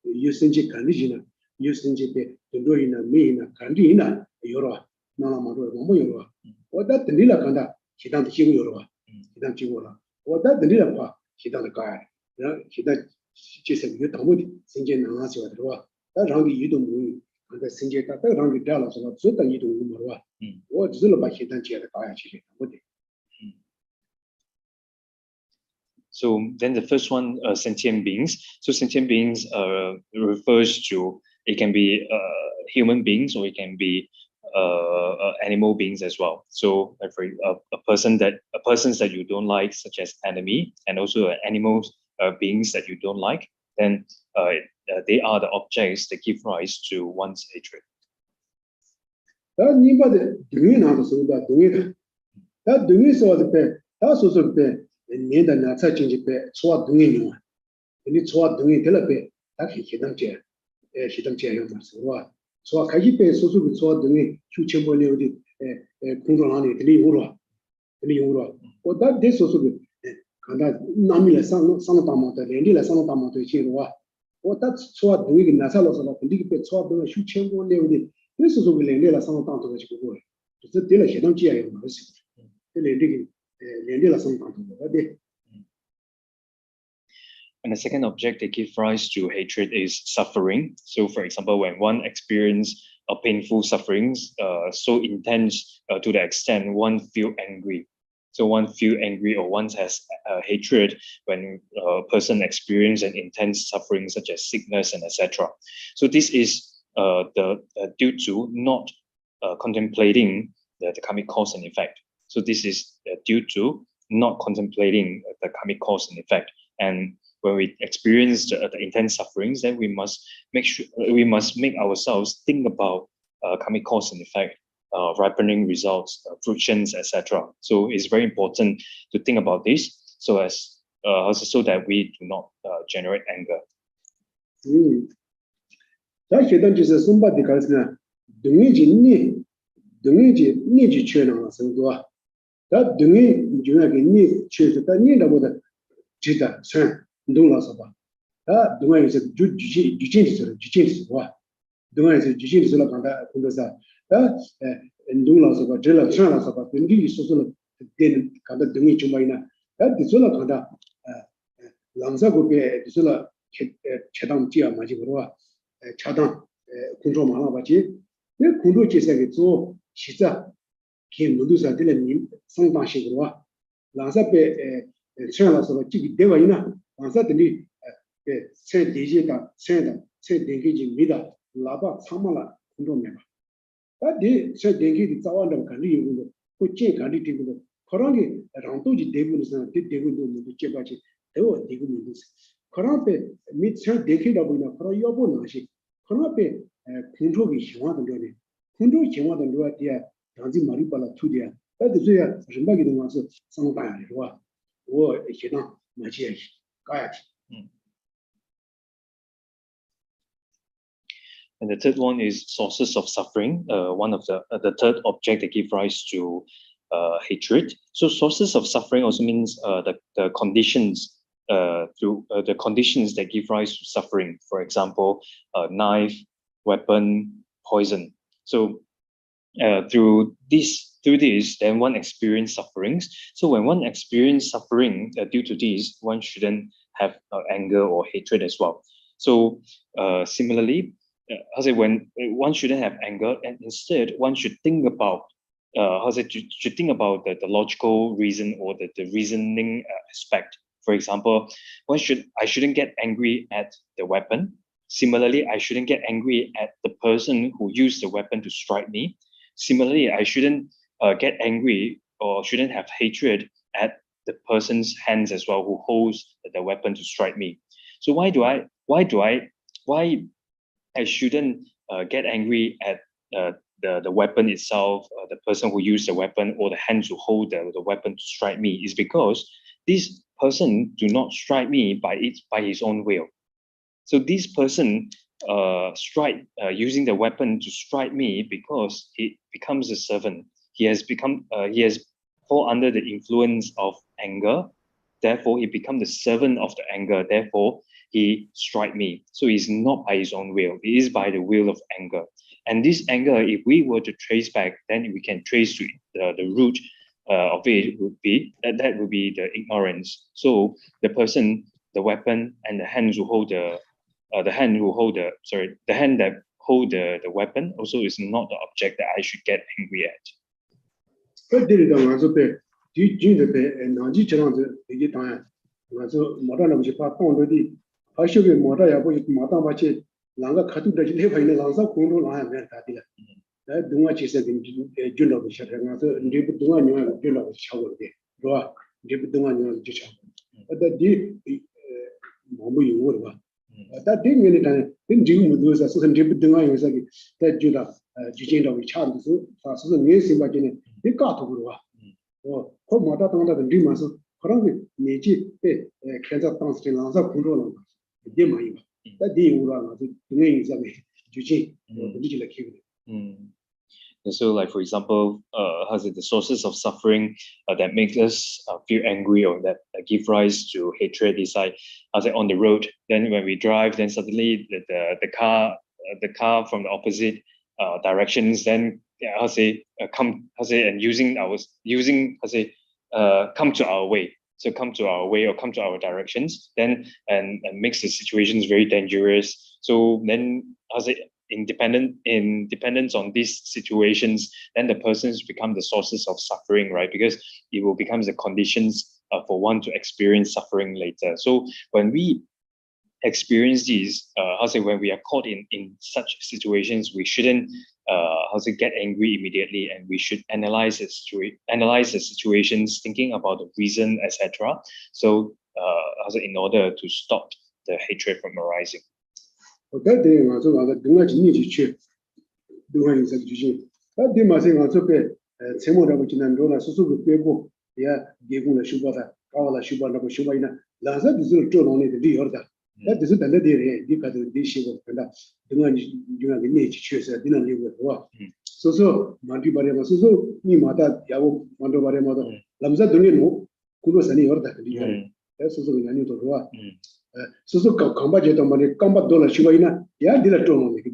[SPEAKER 7] yusenji kanijina yusenji pe ndo ina me ina kanina yoro nala mando mo yoro o da tnila kanda hidan de higo yoro hidan jigo la o da tnila pa hidan de ka ya hidan chese yu tamu senje na so da da rangi yito mui anda senje ta rangi dala so so da yito mui mo wa o zilo ba hidan je da ka ya chi de.
[SPEAKER 6] So then the first one, sentient beings. So sentient beings refers to, it can be human beings or it can be animal beings as well. So persons that you don't like, such as enemy, and also animals beings that you don't like, then they are the objects that give rise to one's hatred.
[SPEAKER 7] Nenda na cha chinji pe chwa dungi nywa ni chwa dungi de la pe ta ki hidang je yo ma so wa chwa ka ji pe so so bi chwa dungi chu chen bo le di kung zong la ni de li wu ro o da de so so bi kan da na mi la sang ta ma de len di la sang ta ma de chi ro wa o da chwa dungi ki na sa lo so la di pe chwa dungi chu chen bo le di de so so bi len di la sang ta to chi ko de de la hidang je yo ma so de len di
[SPEAKER 6] And the second object that gives rise to hatred is suffering. So, for example, when one experiences a painful sufferings so intense to the extent one feel angry. So one feel angry or one has hatred when a person experiences an intense suffering such as sickness and etc. So this is due to not contemplating the karmic cause and effect. So this is due to not contemplating the karmic cause and effect. And when we experience the intense sufferings, then we must make ourselves think about karmic cause and effect, ripening results, fruitions, etc. So it's very important to think about this so that we do not generate anger. And the third one is sources of suffering. One of the third object that give rise to hatred. So sources of suffering also means the conditions through the conditions that give rise to suffering. For example, knife, weapon, poison. So through this, then one experience sufferings. So when one experience suffering due to this, one shouldn't have anger or hatred as well. So similarly, when one shouldn't have anger, and instead one should think about should think about the logical reason or the reasoning aspect. For example, I shouldn't get angry at the weapon. Similarly, I shouldn't get angry at the person who used the weapon to strike me. Similarly, I shouldn't get angry or shouldn't have hatred at the person's hands as well who holds the weapon to strike me. So why I shouldn't get angry at the weapon itself, the person who used the weapon, or the hands who hold the weapon to strike me, is because this person do not strike me by his own will. So this person strike using the weapon to strike me because he becomes a servant. He has fall under the influence of anger. Therefore, he becomes the servant of the anger. Therefore, he strike me. So it's not by his own will. It is by the will of anger. And this anger, if we were to trace back, then we can trace to the root of it would be that would be the ignorance. So the person, the weapon, and the hands who hold the hand that hold the weapon also is not the object that I should get angry at.
[SPEAKER 7] That didn't mean that didn't do those as a dip doing that Judah, Jujin of Charles, so the news imagine they got to go. Oh, Mota the dreamers, Koran, Niji, Kansas Townstein, Lanza Kuro, Dema. That day will doing Jujin, the digital key.
[SPEAKER 6] And so, like for example, the sources of suffering that makes us feel angry or that give rise to hatred is like, on the road. Then when we drive, then suddenly the car from the opposite directions, then come and come to our way. so come to our way or come to our directions, then and makes the situations very dangerous. So then, as it in dependence on these situations, then the persons become the sources of suffering, right? Because it will become the conditions for one to experience suffering later. So when we experience these, when we are caught in such situations, we shouldn't get angry immediately, and we should analyze the situations, thinking about the reason, etc. So in order to stop the hatred from arising.
[SPEAKER 7] That day, I was doing a genius, doing such a that day, my thing also pay Semo which in Andona, so people, yeah, gave me a shubata, Kavala Shubana, Shubaina, Laza is a turn on it, the order. That is it, and the because the dish of Penda, doing the nature, I didn't live with work. So, Manti Barema, so, Nimata, Yao, Mando Barema, Lamza Dunino, Kudos any order. That's also in a new to work. So combat money, combat dollar Shivaina, yeah, did a tone on it.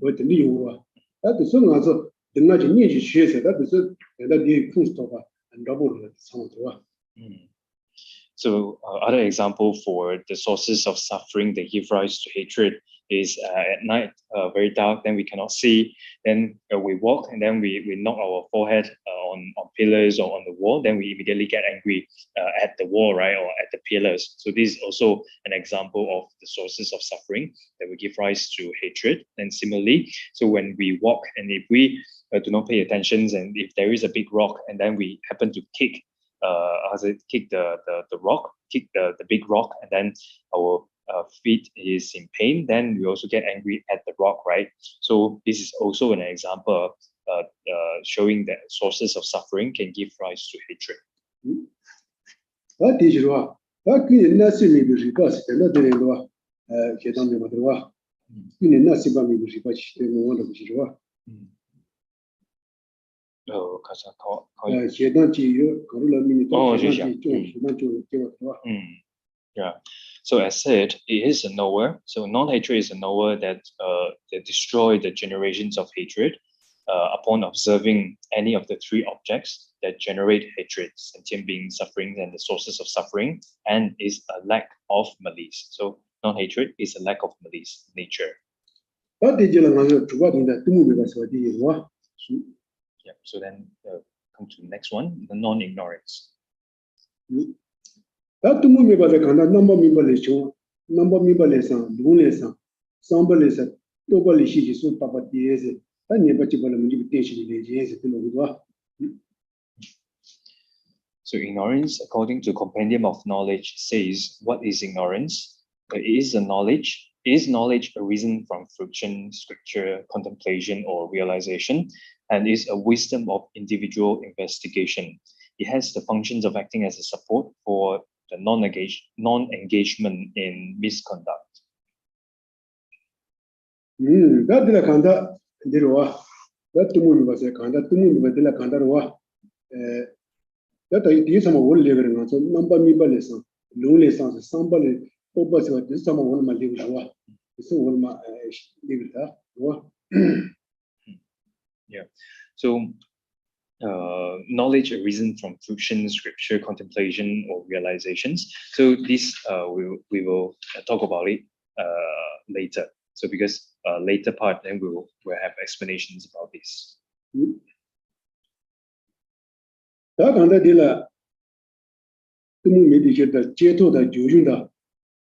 [SPEAKER 7] With the new that is so also the magic need shares that is it, and that the full stopper and double some of the
[SPEAKER 6] So other example for the sources of suffering that give rise to hatred is at night, very dark, then we cannot see, then we walk and then we knock our forehead on pillars or on the wall, then we immediately get angry at the wall, right, or at the pillars. So this is also an example of the sources of suffering that will give rise to hatred. And similarly, so when we walk and if we do not pay attention, and if there is a big rock and then we happen to kick the rock, kick the big rock, and then our feet is in pain, then we also get angry at the rock, right? So this is also an example showing that sources of suffering can give rise to hatred.
[SPEAKER 7] That is what can Nasi maybe repass another law, Ketan Madra. In Nasiba maybe repass the one of Shirua.
[SPEAKER 6] Oh, yeah. So as said, it is a knower. So non-hatred is a knower that destroy the generations of hatred upon observing any of the three objects that generate hatred, sentient beings, suffering, and the sources of suffering, and is a lack of malice. So non-hatred is a lack of malice nature. Yeah. So then come to the next one, the non-ignorance.
[SPEAKER 7] That to move about the kind of number member lesson, Lunesan, Samba lesson, Tobali Shi, so Papa Diaz, and never
[SPEAKER 6] So ignorance, according to Compendium of Knowledge, says, what is ignorance? Is knowledge a reason from friction, scripture, contemplation, or realization, and is a wisdom of individual investigation. It has the functions of acting as a support for the non-engagement in misconduct.
[SPEAKER 7] That de la Kanda, that to move was a Kanda, to move with the Kandarwa. That I did some old living, so number member lesson, lonely sounds, somebody, Opa, this summer one my liver. So one my liver.
[SPEAKER 6] Yeah. So knowledge arisen from friction, scripture, contemplation, or realizations. So this we will talk about it later. So because later part, then we'll have explanations about this.
[SPEAKER 7] That under the medication that Jeto that Jujunda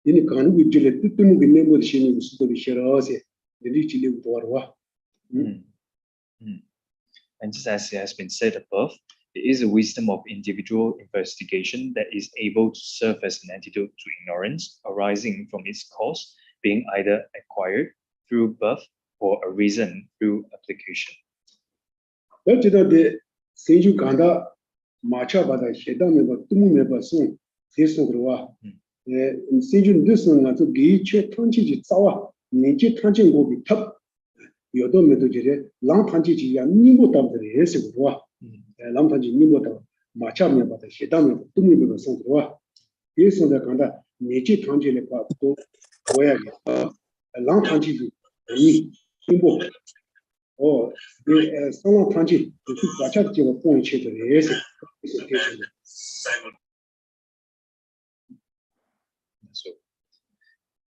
[SPEAKER 7] in the Kanu with Gillette, to move the name of the Shini was to be Sherose, the rich live to Arwa.
[SPEAKER 6] And just as it has been said above, it is a wisdom of individual investigation that is able to serve as an antidote to ignorance arising from its cause, being either acquired through birth or arisen through application.
[SPEAKER 7] That's the Senju Kanda, Macha Bada, Shedam, Tumu Meba soon, this of the Wa. Senju this one to Gich, Tanchi, Sawa, Nichi Tanchi will be top. You don't mean to get it, long Tanchi, Nimo of the Yes of Wa. Long Tanchi Nimo, Macha Meba, Shedam, Tumu Meba soon. Yes on the Kanda, Nichi Tanchi, where a long Tanchi, Nimbo. Oh, someone punched the two Pacha point.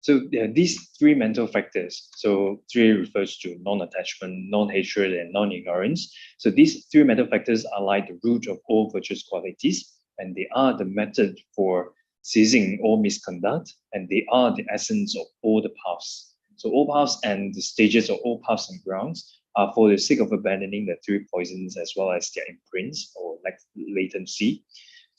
[SPEAKER 6] So these three mental factors, so three refers to non-attachment, non-hatred, and non-ignorance. So these three mental factors are like the root of all virtuous qualities, and they are the method for ceasing all misconduct, and they are the essence of all the paths. So all paths and the stages of all paths and grounds are for the sake of abandoning the three poisons as well as their imprints or like latency.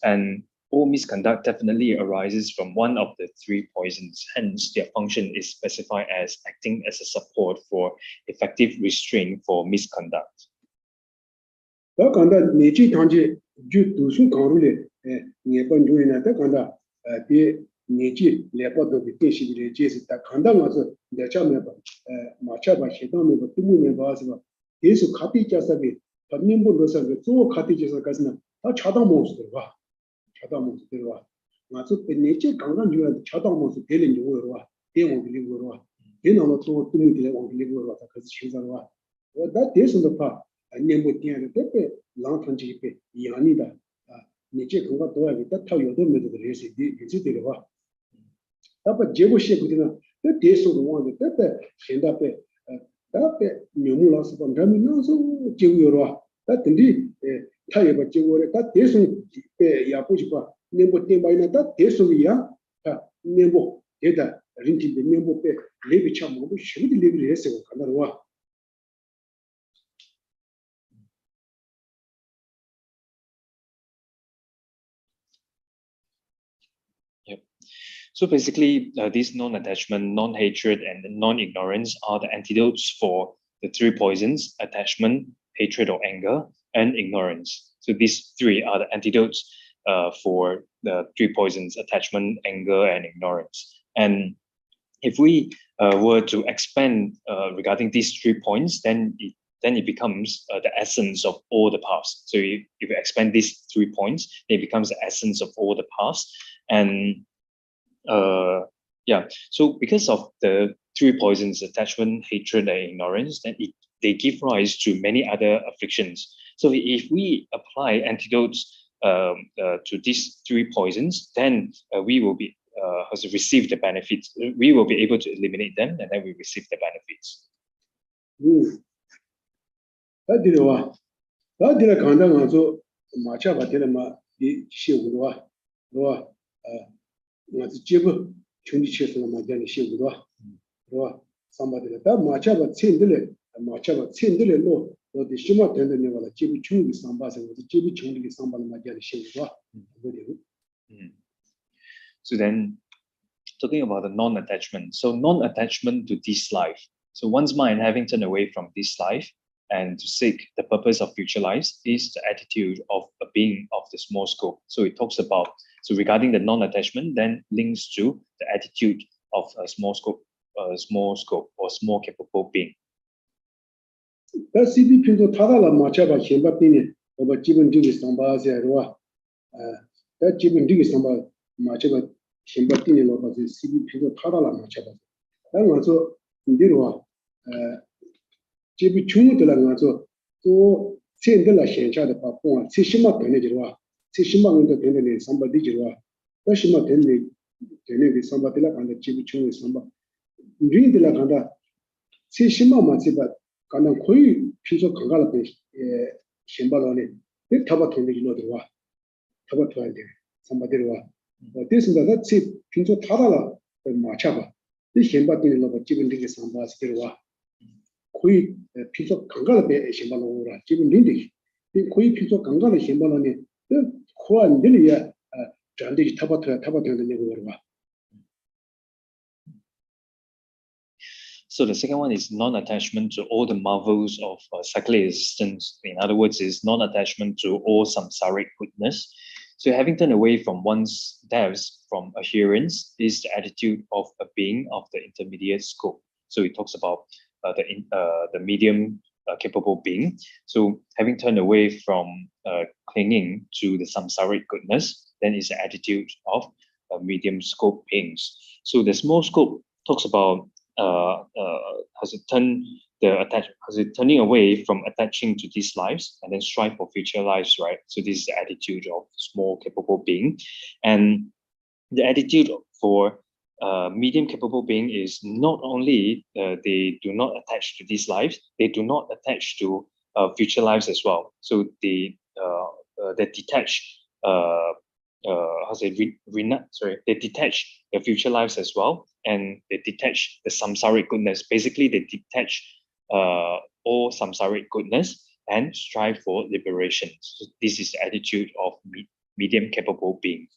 [SPEAKER 6] And all misconduct definitely arises from one of the three poisons. Hence, their function is specified as acting as a support for effective restraint for misconduct.
[SPEAKER 7] 다 간다 내지 단지 주 두수 강루래 예번 중에나 다 간다 비 내지 레버도 비테시비레 제스 다 간다 가서 내자면 마차바 시도면 뜻문에 봐서 예수 카티자사비 반면부로서 그 카티자사 가서는 다 차다 모습들 봐. 차다 모습들 봐. 맞아 내지 강간 중에 차다 모습 되는 경우로 와. 대원들이로 와. 대나로 또 뜻문들이 원들이로 와. 그래서 신사로 와. 다 대선도 봐. 년부 때에 때에 랑탄지게 이안이다. 내지 그거 도와야겠다. 타 요도면도 그래서 이제 데려와. 다빠 제고시에 그러나 때 대소도 와도 때때 현답에 다때 묘물라서 본다면서 제고요로 와. 다 근데 타예바 제고래 다 대소 때 야부지 봐. 년부 때 많이 다 대소이야. 다 년부 대다 린티데 년부 때 레비 참 뭐 쉬우디 레비를 했어. 간다로 와.
[SPEAKER 6] So basically, these non-attachment, non-hatred, and non-ignorance are the antidotes for the three poisons: attachment, hatred or anger, and ignorance. So these three are the antidotes for the three poisons: attachment, anger, and ignorance. And if we were to expand regarding these 3 points, then it becomes the essence of all the paths. So if you expand these 3 points, it becomes the essence of all the paths. And so because of the 3 poisons, attachment, hatred, and ignorance, then they give rise to many other afflictions. So if we apply antidotes to these 3 poisons, then we will be receive the benefits. We will be able to eliminate them, and then we receive the benefits.
[SPEAKER 7] 다들어와. 다들어 간다가서 마차 받으려면 이 시우로와. 로와 맞지 제부 중지체에서 맞는 시우로와. 로와 삼바들 다 마차가 챈들래. 마차가 챈들래로 어디 심어 되는 거라 제부 중기 삼바서 제부 중기 삼바를 맞는 시우로와.
[SPEAKER 6] So then, talking about the non-attachment. So non-attachment to this life. So one's mind having turned away from this life and to seek the purpose of future lives is the attitude of a being of the small scope. So it talks about, so regarding the non-attachment, then links to the attitude of a small scope or small capable being.
[SPEAKER 7] 다 CBP도 타달라 마차가 현바빈이 뭐 기본적인 상바세로와 다 기본적인 상바 마차가 현바빈이 로바서 CBP도 타달라 마차가 당와서 인디로와 제비 중들랑아서 또 센들라 현샤의 바봉 70만 되네지로와 70만도 되네 상바디지로와 80만 되네 상바들라 간다 제비 중의 상바 인들라 간다 70만만 제바 간다 거의 피서 강가라 배 현바로네 타바 되네지로 들어와 타바 돼야 돼 상바들와 대신에 제 핀조 타달라 마차가 이 현바들이 로바 기본적인 상바스들와 거의 피서 강가를 배 현발로라 지금 린디 거의 피서 강가를 현발로네 코안 들이야 잔디 타바트는 내고 봐.
[SPEAKER 6] So the second one is non-attachment to all the marvels of cyclic existence. In other words, is non-attachment to all samsaric goodness. So having turned away from one's depths from adherence is the attitude of a being of the intermediate scope. So it talks about the medium capable being. So having turned away from clinging to the samsaric goodness, then is the attitude of medium scope beings. So the small scope talks about turning away from attaching to these lives and then strive for future lives, right? So this is the attitude of small capable being, and the attitude for medium capable being is not only they do not attach to these lives, they do not attach to future lives as well. So they detach they detach the future lives as well, and they detach the samsaric goodness. Basically, they detach all samsaric goodness and strive for liberation. So this is the attitude of medium capable being.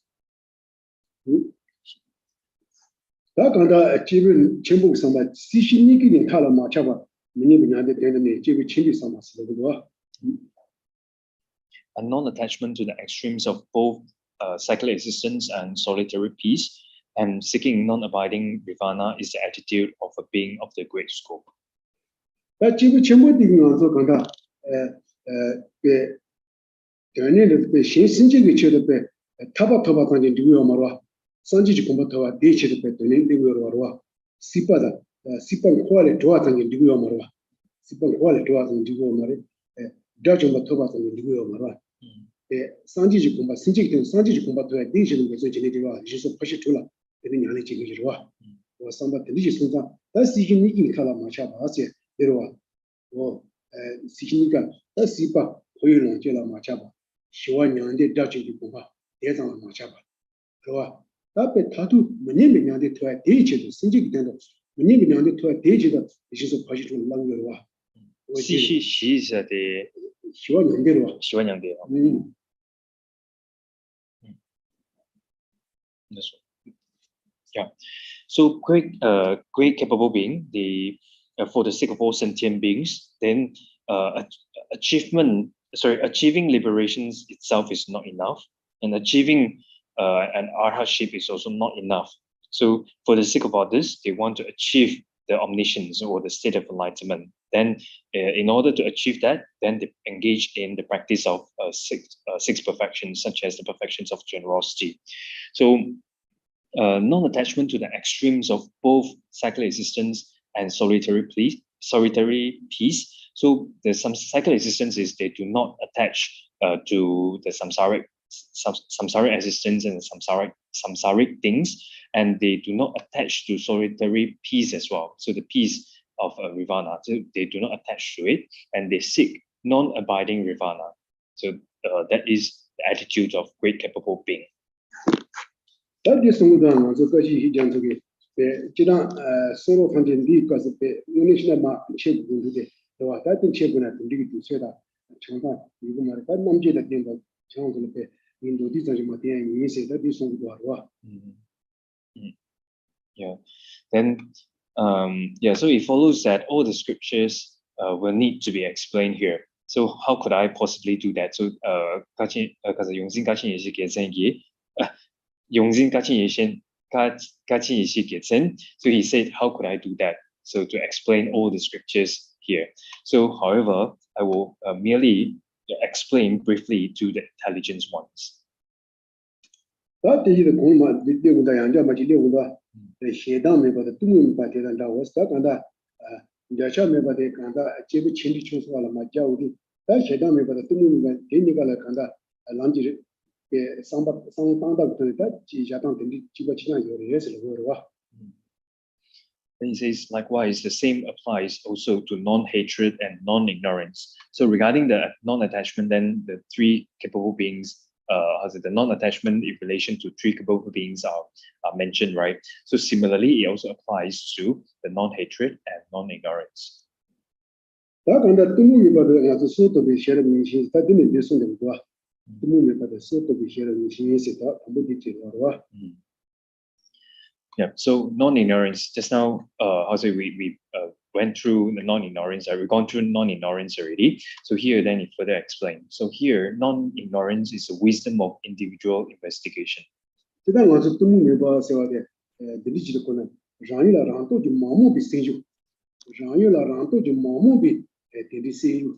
[SPEAKER 7] 다 간다 집은 전부 삼아 시신이기는 타라 마차바 미니비냐데 되는 집이 친비 삼았어 그거
[SPEAKER 6] A non-attachment to the extremes of both cyclic existence and solitary peace, and seeking non-abiding nirvana is the attitude of a being of the great scope.
[SPEAKER 7] 다 집이 전부 되면서 간다 에 되는 그 신신적이 쳐도 배 타바 간지 누구요 말와 산지지 공부터와 대체도 배 되는 누구요 말와 시바다 시방 코알에 도와장이 누구요 말와 시방 코알에 도와장이 누구요 말에 다좀 토바장이 누구요 말와 산지지 공부 신지기 되는 산지지 공부터와 대체도 배 지내지와 예수 파시 돌아 되는 양이 지기지와 와 삼바 되지 순간 다 시기니 인카라 마샤 바세 데로와 시기니까 다 시바 고일론 제라 마차바 시원년데 다치기 공부 대상을 마차바 그와 앞에 다도 문예명한테 토야 대체도 신지기 된다 문예명한테 토야 대체도 예수 파시 좀 랑겨와
[SPEAKER 6] She is the
[SPEAKER 7] 시원년대로
[SPEAKER 6] 시원양대. Yeah. So great capable being, for the sake of all sentient beings, then achieving liberations itself is not enough, and achieving an arhatship is also not enough. So for the sake of others, they want to achieve the omniscience or the state of enlightenment. Then in order to achieve that, then they engage in the practice of six perfections, such as the perfections of generosity. So non-attachment to the extremes of both cyclic existence and solitary peace. So the cyclic existence is they do not attach to the samsaric existence and samsaric things, and they do not attach to solitary peace as well. So the peace of nirvana, so they do not attach to it, and they seek non-abiding nirvana. So that is the attitude of great capable being.
[SPEAKER 7] 다디 송도는 저것이 희장적이 지난 서로 관계인데 가서 유니시나 마 체부인데 또 다른 체부나 분리기 두세다 정말 이거 말에 다 남제다 된다 정말 인도디 자지 못해 이세 다디 송도 알아.
[SPEAKER 6] Yeah. Then so it follows that all the scriptures will need to be explained here. So how could I possibly do that? So 용신 가신 예시 계산기 용신 가신 예시 Gyel-tsen. So he said, how could I do that? So to explain all the scriptures here. So however, I will merely explain briefly to the intelligent ones.
[SPEAKER 7] 다디의 공마 리데고다 양자마지 리고다 해당에 받아 뚱은 받게다 왔다 간다 야샤메 받에 간다 제비 친디 초소라 마자우디 다 해당에 받아 뚱은 받 데니가라 간다 람지 상바 상방다 그랬다 지자당 된디 지가 지난 요리에서 그러와.
[SPEAKER 6] Then he says, likewise, the same applies also to non-hatred and non-ignorance. So regarding the non-attachment, then the three capable beings, the non-attachment in relation to three capable beings are mentioned, right? So similarly, it also applies to the non-hatred and non-ignorance.
[SPEAKER 7] 다 간다 뚱은 받아 가서 소도 비셔를 미신 다 되는 데서는 거야. 뚱은 받아 소도 비셔를 미신에서 다 아무디 되어와.
[SPEAKER 6] Yeah, so non-ignorance, just now, we went through the non-ignorance, we've gone through non-ignorance already. So here, then it further explained. So here, non-ignorance is the wisdom of individual investigation.
[SPEAKER 7] 지난 와서 뚱은 봐서와데 들리지도 거는 장이라 란토지 마모비 세주 장이라 란토지 마모비 데리세유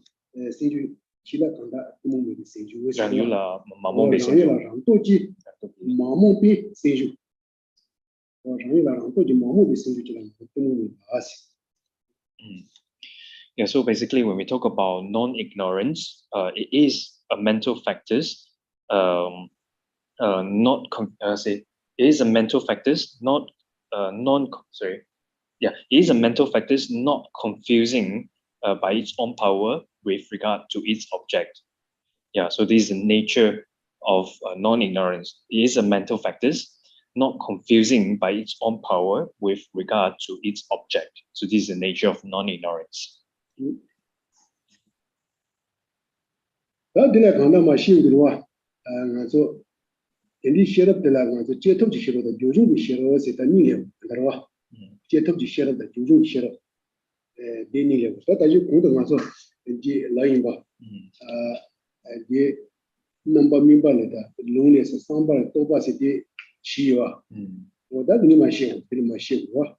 [SPEAKER 7] 세주 키라 간다 뚱은 세주
[SPEAKER 6] 장유라 마모비
[SPEAKER 7] 장이라 란토지 마모비 세주
[SPEAKER 6] Yeah, so basically when we talk about non-ignorance, it is a mental factors, it is a mental factors, not it is a mental factors not confusing by its own power with regard to its object. Yeah, so this is the nature of non-ignorance. It is a mental factors not confusing by its own power with regard to its object. So this is the nature of non-ignorance.
[SPEAKER 7] 다 들에 간다마 시우들와 가서 인디 셔럽들라 가서 제톱지 셔럽다 요즘 셔럽에서 다 니려 들어와 제톱지 셔럽다 요즘 셔럽 데니려 다지 공도 가서 이제 라인바 이제 넘버 민발에다 롱에서 상발 또바시디 시와 뭐다 그니 마시오 그니 마시오와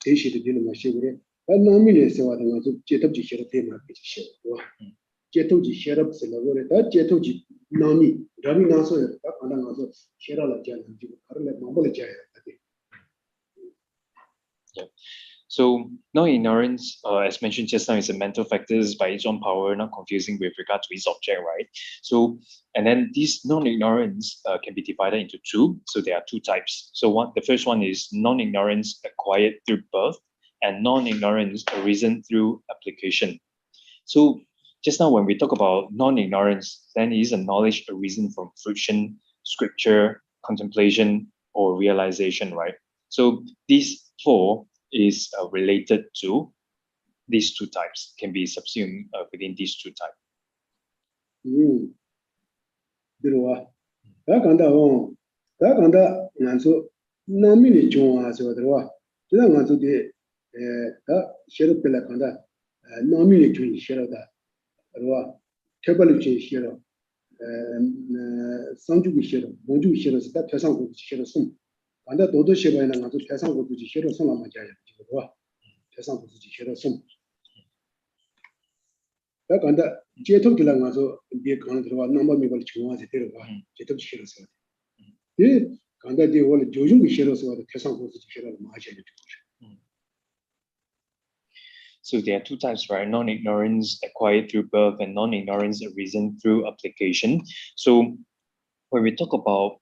[SPEAKER 7] 대시도 되는 마시오래 다 나미에서 와서 가서 제톱지 셔럽 테마 시와 제토지 셔럽스라고래 다 제토지 나미 라미 나서요 다 간다 가서 셔라라 자는 지금 가르래 마음을 자야 돼.
[SPEAKER 6] So non-ignorance, as mentioned just now, is a mental factors by its own power, not confusing with regard to its object, right? So, and then this non-ignorance can be divided into two. So there are two types. So the first one is non-ignorance acquired through birth, and non-ignorance arisen through application. So just now, when we talk about non-ignorance, then it is a knowledge arisen from fruition, scripture, contemplation, or realization, right? So these four is related to these two types, can be subsumed within these two types.
[SPEAKER 7] 들어와. 다 간다 난소 나미니 좋아서 들어와. 지난 간소데 다 셔럽들라 간다. 나미니 좋이 셔럽다. 들어와. 태발이 셔럽. 상주기 셔럽, 몽주기 셔럽서 다 태상고 셔럽 숨. 간다 도도 셔바이나 간소 태상고 두지 셔럽 숨만 맞아야 들어와. 태상고 두지 셔럽 숨. 다 간다 제톱들라 가서 이제 간 들어와 넘버 미벌 중앙에 데려와 제톱 시켜서 예 간다 이제 원래 조중 시켜서 태상 고수 시켜서 마셔야 돼.
[SPEAKER 6] So there are two types, right? Non-ignorance acquired through birth and non-ignorance arisen through application. So when we talk about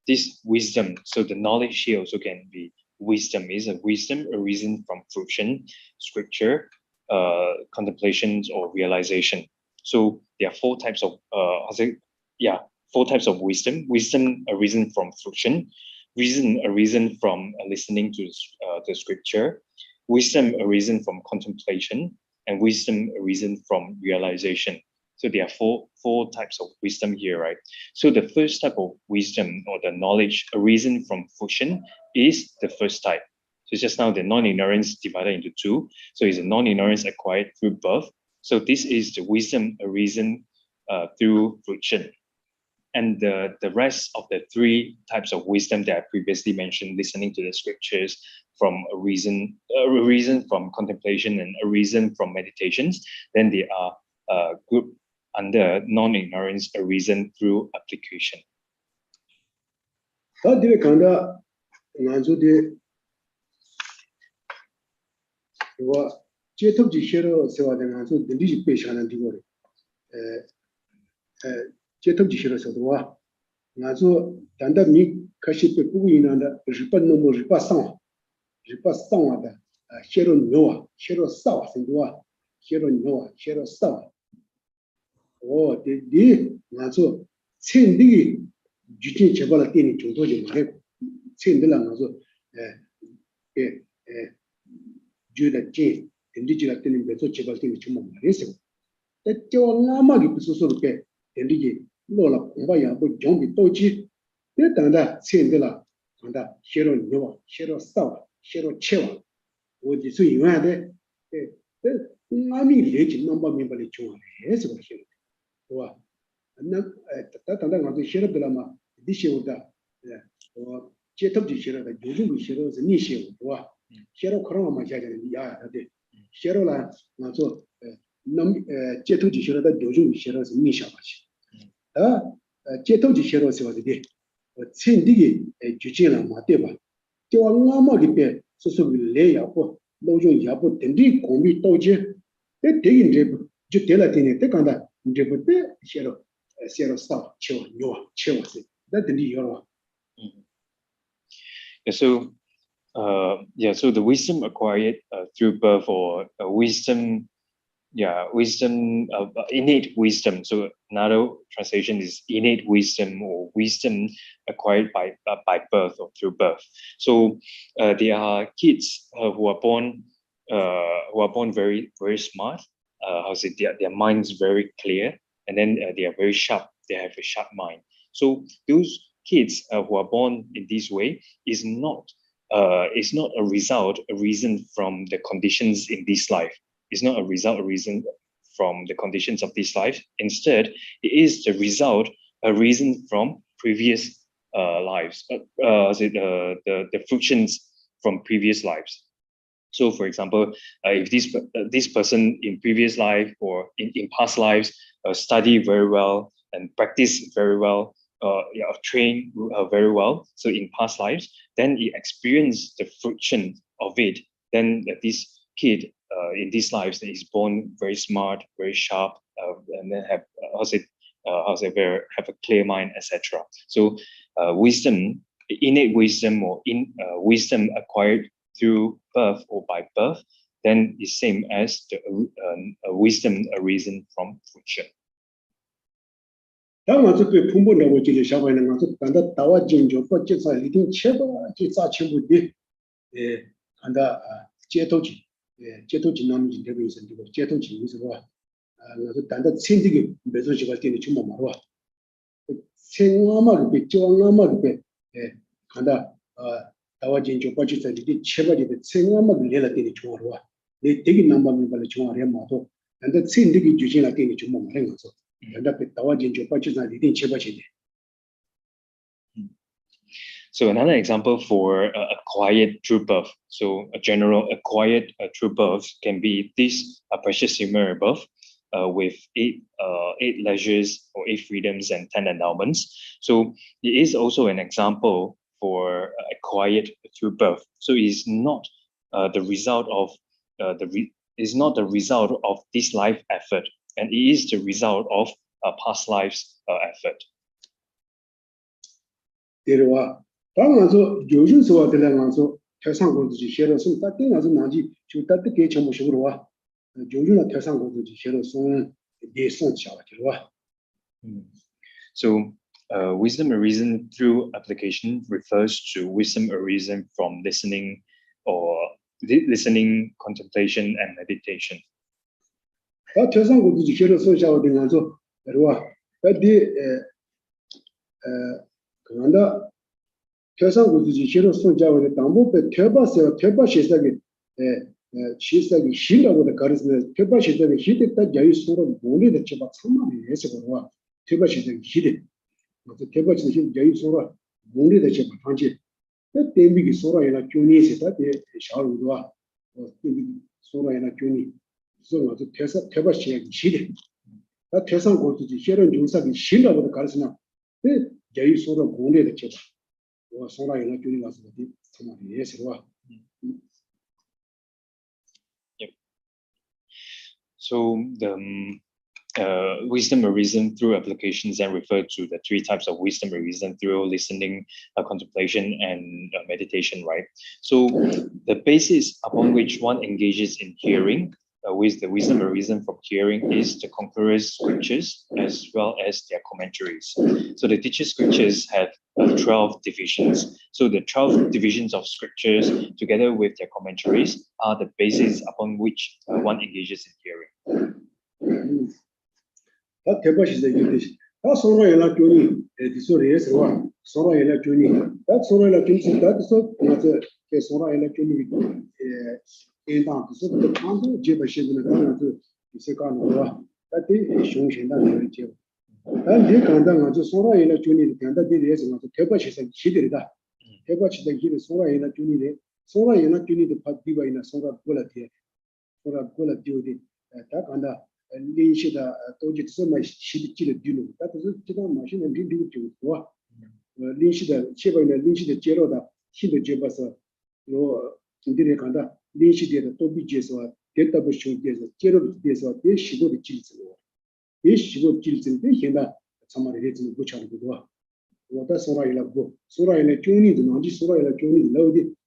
[SPEAKER 6] this wisdom, so the knowledge here also can be wisdom. Is a wisdom arisen from fruition, scripture, contemplations, or realization. So there are four types of four types of wisdom. Wisdom arisen from fruition, reason arisen from listening to the scripture, wisdom arisen from contemplation, and wisdom arisen from realization. So there are four types of wisdom here, right? So the first type of wisdom or the knowledge arisen from fruition is the first type. So just now the non-ignorance divided into two. So it's a non-ignorance acquired through birth. So this is the wisdom arisen through fruition. And the rest of the three types of wisdom that I previously mentioned, listening to the scriptures, from a reason from contemplation, and a reason from meditations, then they are grouped under non-ignorance arisen through application.
[SPEAKER 7] 제톱지 싫어서도와 나서 단단히 가시페 부인한다 리빠노모 리빠상 리빠상하다 쉐로 노아 쉐로 싸와 생도와 쉐로 노아 쉐로 싸와 오 데디 나서 천디 주진 제발을 때니 정도지 말고 천들라 나서 에 주다지 인디지라 때는 배서 제발 때니 좀 말했어 대저 나마기 부수수롭게 인디지 로라 공부야 뭐 정비 또지 대단다 천들라 간다 쉐로 노아 쉐로 싸와 쉐로 채와 어디서 이와야 나미 레지 넘버 멤버리 좋아해 해서 그렇게 와 나 따따다 가서 쉐르들아마 디시오다 어 제톱지 쉐르다 요즘 쉐르서 니시오 와 쉐르 그런 거 맞아야 되는 야 근데 쉐르라 나서 남 제톱지 쉐르다 요즘 쉐르서 니샤바시 아 제톱지 쉐르서 어디 천디기 주진라 마대바 저 나마기 때 소소비 레야고 노종 야보 된디 공비 또지 대긴 제부 저 될라티네 때 간다 제부 때 쉐로 싸 치워 요아 치워서 that the
[SPEAKER 6] So So the wisdom acquired through birth, or wisdom, innate wisdom. So another translation is innate wisdom, or wisdom acquired by birth or through birth. So there are kids who are born very, very smart. Their minds very clear, and then they are very sharp. They have a sharp mind. So those kids who are born in this way is not a reason from the conditions in this life. It's not a reason from the conditions of this life. Instead, it is the reason from previous lives. The fruitions from previous lives. So, for example, if this person in previous life or in past lives study very well and practice very well, train very well, so in past lives, then he experienced the fruition of it. Then this kid in these lives that is born very smart, very sharp, and then have a clear mind, etc. So innate wisdom, or wisdom acquired through birth or by birth, then is same as the wisdom arisen from fruition. So another example for acquired through birth. So a general acquired through birth can be this precious human rebirth with eight leisures or 8 freedoms and 10 endowments. So it is also an example for acquired through birth. So it is not the result of this life effort, and it is the result of past lives effort. So wisdom arisen through application refers to wisdom arisen from listening, contemplation, and meditation. So the wisdom arisen through applications and referred to the 3 types of wisdom arisen through listening, contemplation, and meditation, right? So the basis upon which one engages in hearing, with the wisdom arisen from hearing, is the concurrent scriptures as well as their commentaries. So the teacher scriptures have 12 divisions. So the 12 divisions of scriptures together with their commentaries are the basis upon which one engages in hearing.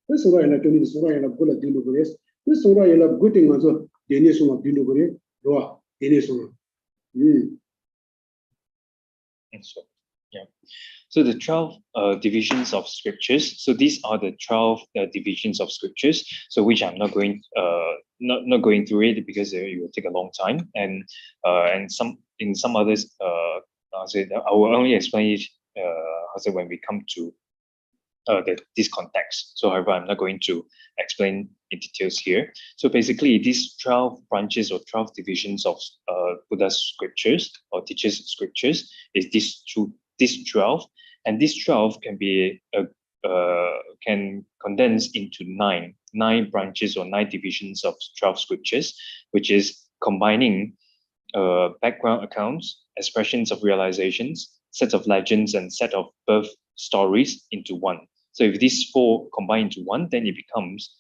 [SPEAKER 7] This is why I told you this why I love good at Dinogores. This is why I love good thing also. Denison of Dinogore, Roa, Denison.
[SPEAKER 6] And so, yeah. So the 12 divisions of scriptures. So these are the 12 divisions of scriptures. So which I'm not going not going through it because it will take a long time. And some others, I will only explain it when we come to this context. So however, I'm not going to explain in details here. So basically, these 12 branches or 12 divisions of Buddha's scriptures or teachers' scriptures is these 12, and these 12 can be can condense into nine branches or 9 divisions of 12 scriptures, which is combining background accounts, expressions of realizations, sets of legends, and set of birth stories into one. So if these 4 combine into one, then it becomes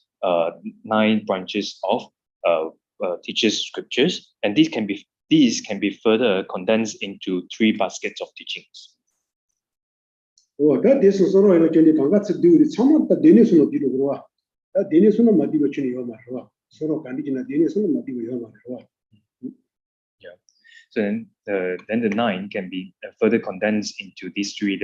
[SPEAKER 6] 9 branches of teachers' scriptures, and these can be further condensed into 3 baskets of teachings.
[SPEAKER 7] Oh, that is also I told you congrats to do some of the Denison of Dinogua. That Denison of Madiba Yoma, Soro Candidina Denison of Madiba Yoma.
[SPEAKER 6] Yeah. So then the 9 can be further condensed into these 3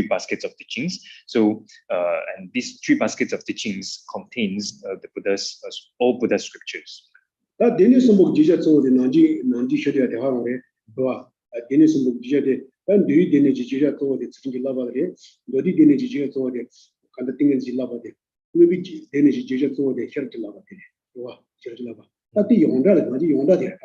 [SPEAKER 6] baskets of teachings. So and these 3 baskets of teachings contains the Buddha's all Buddha's scriptures.
[SPEAKER 7] That Denison book Jesus over the Nanji Shadia de Harare, Doa, Denison book Jesus, and do you Deniji Jesus over the Sinji Lava, Dodi Deniji Jesus over the conducting in Zilava, maybe Deniji Jesus over the Church Lava, Doa, Church Lava. That the Yonda, Nanji Yonda there.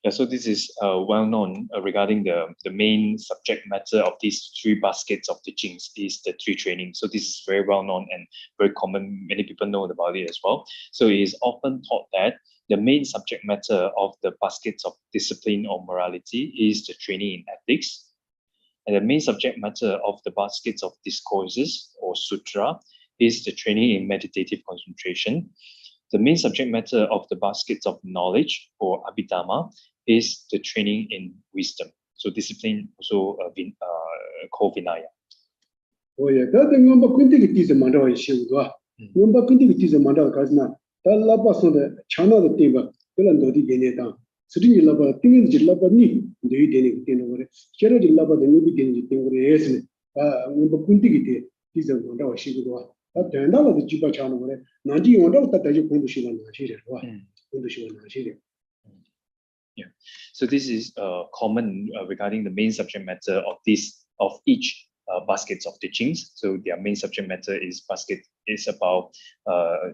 [SPEAKER 6] Yeah, so this is well known regarding the main subject matter of these 3 baskets of teachings is the 3 trainings. So this is very well known and very common. Many people know about it as well. So it is often taught that the main subject matter of the baskets of discipline or morality is the training in ethics. And the main subject matter of the baskets of discourses or sutra is the training in meditative concentration. The main subject matter of the baskets of knowledge or abhidhamma is the training in wisdom. So discipline also called Vinaya.
[SPEAKER 7] Oh yeah, that the number quintic is a mandal issue. Number quintic is a mandal casna. That lava so the chana the table, Pilando di Geneta. Sitting lava, things Jilaba ni, do you didn't get over it. Share Jilaba, the movie didn't get over it. Number quintic is a mandal issue. That turned out the Jiba channel. Naji wonder that I put the Shiva Nashiri.
[SPEAKER 6] Yeah. So this is common regarding the main subject matter of each baskets of teachings. So their main subject matter is about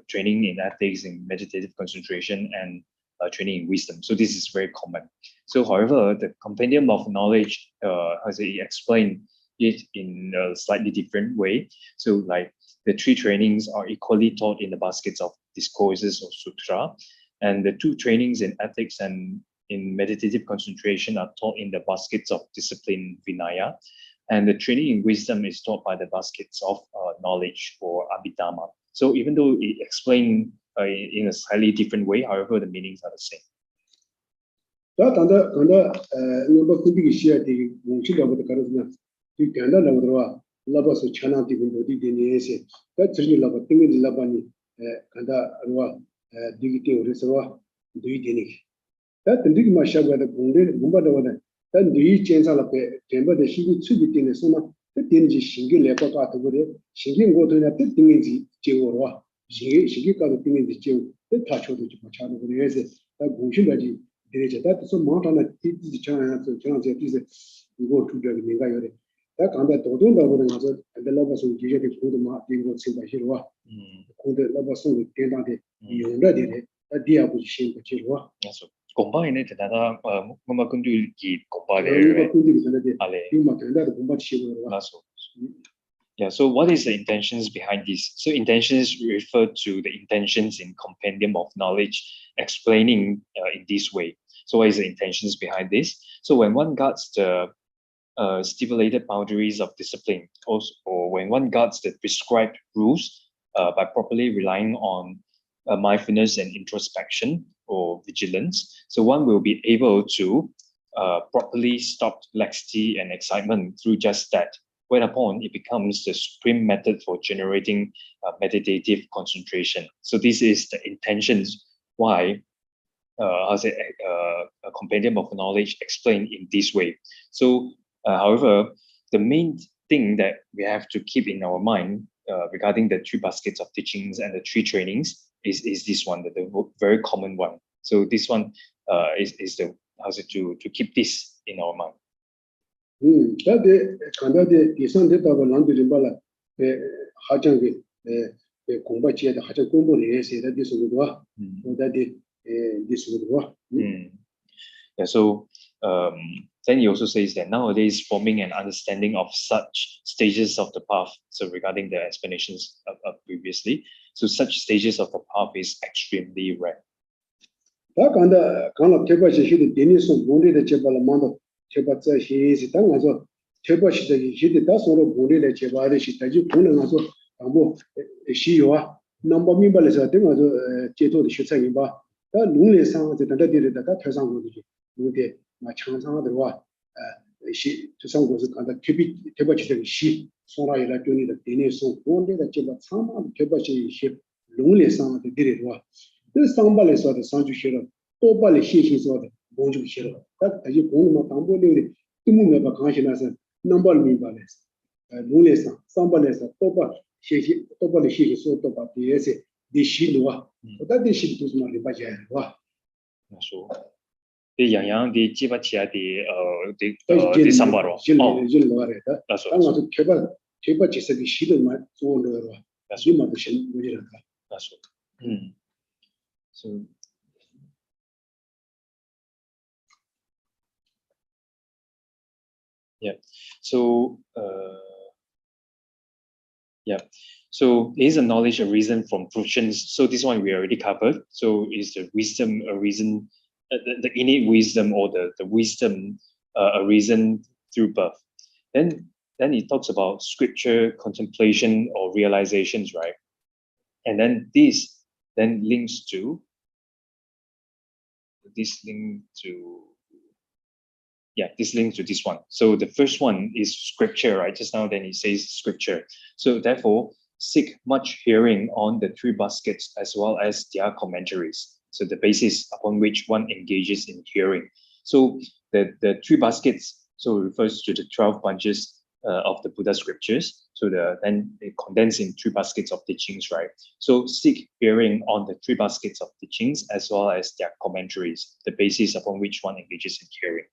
[SPEAKER 6] training in ethics, in meditative concentration, and training in wisdom. So this is very common. So however, the compendium of knowledge has explained it in a slightly different way. So like the 3 trainings are equally taught in the baskets of discourses or sutra, and the 2 trainings in ethics and in meditative concentration are taught in the baskets of discipline Vinaya, and the training in wisdom is taught by the baskets of knowledge or abhidhamma. So even though it explained in a slightly different way, however, the meanings are the same.
[SPEAKER 7] That number could be shared the Munchik of the Karasna. You can love Lava so Chana Dini, that's really love a thing in Labani, Kanda Arwa, Digiti Reservoir, Duidini. That the Digma Shaga the Bunde, Bumbada, then do you change all of the chamber the Shigi Tsubitin Sona, the Dinji Shingi Lepa to go there, Shingi go to that thing in the Jiwa, Shigi got the thing in the Jiw, the touch of the Chana over the Eze, that Bunshibaji, that is a mountain that the China, so China is go to the Nigayore. That kind of don't know what another and the lovers who usually put them up in what Simba Hirwa. The lovers who get on the Yonda, a dear position, but Hirwa.
[SPEAKER 6] Yes. Combine it another Mamakundu Gi combine. Yeah, so what is the intentions behind this? So intentions refer to the intentions in compendium of knowledge explaining in this way. So what is the intentions behind this? So when one guards the stipulated boundaries of discipline, or when one guards the prescribed rules by properly relying on mindfulness and introspection or vigilance, so one will be able to properly stop laxity and excitement through just that, whereupon it becomes the supreme method for generating meditative concentration. So this is the intentions why a compendium of knowledge explained in this way. So, however, the main thing that we have to keep in our mind regarding the 3 baskets of teachings and the 3 trainings is this one, the very common one. So this one is the to keep this in our mind.
[SPEAKER 7] 다데 간다데 이선됐다고 남들이 발라 하장게 공부지에다 하장 공부를 해서 이렇게 소도와 다데 디스도와.
[SPEAKER 6] Yeah, so then he also says that nowadays forming an understanding of such stages of the path, so regarding the explanations previously, so such stages of the path is extremely rare.
[SPEAKER 7] 다 간다 간다 대바시시도 데니스 본리의 제발만도 제바자 시시 당가서 제바시의 시대 다소로 본리의 제바의 시대지 보능가서 뭐 시요와 넘버 민발에서 등가서 제도의 시청이 봐. 다 농례상 대단들이다 다 퇴상고지. 근데 막 창상하더와 시 퇴상고서 간다 대바시의 시 소라이라 교니의 데니스 본리의 제바 참아 대바시의 시 농례상 대들이와 그 상발에서도 상주시로 또 빨리 시시서도 본주시로 딱 다시 공부만 담보를 뜻문에가 강시나서 넘버를 민발에서 논에서 상발에서 또 빨리 시시서 또 바디에서 디시로와 또 디시도 좀 많이 봐야와
[SPEAKER 6] So the yang the jibacha the sambaro.
[SPEAKER 7] 질로와래다
[SPEAKER 6] That's
[SPEAKER 7] 당가서 개발 지석이 시도만 좋은데로 이마도 신 문제라다.
[SPEAKER 6] That's what. So yeah, so so is a knowledge a reason from fruitions? So this one we already covered. So is the wisdom a reason, the innate wisdom or the wisdom a reason through birth? Then he talks about scripture, contemplation, or realizations, right? And then this then links to this link to this one. So the first one is scripture, right? Just now then he says scripture. So therefore, seek much hearing on the 3 baskets as well as their commentaries. So the basis upon which one engages in hearing. So the 3 baskets so refers to the 12 bunches of the Buddha scriptures. So then they condense in 3 baskets of teachings, right? So seek hearing on the 3 baskets of teachings as well as their commentaries, the basis upon which one engages in hearing.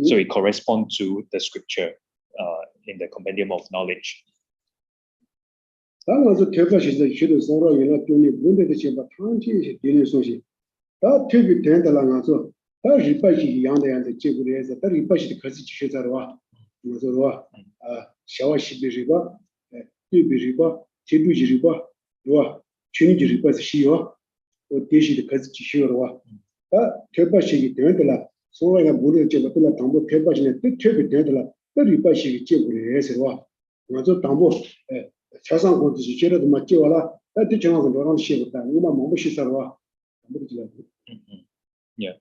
[SPEAKER 6] So it corresponds to the scripture in the compendium of knowledge.
[SPEAKER 7] 당가서 대바시서 시도 소라이나 교니 문제의 제바 tran지 되는 소식 다 되게 된다라가서 다 리바시 양대한테 제구를 해서 다 리바시 같이 지셔자로와 그래서와 샤와시비리바 비비리바 제두지리바 와 춘지리바스 시요 어 대시의 같이 지셔로와 다 대바시 된다라 소라이나 문제의 제바 또 담보 대바시네 되게 된다라 다 리바시 제구를 해서와 그래서 담보 차상 고지 제대로 맞지와라 어디 정하고 너랑 시부터 이마 뭐 시사로와
[SPEAKER 6] Yeah.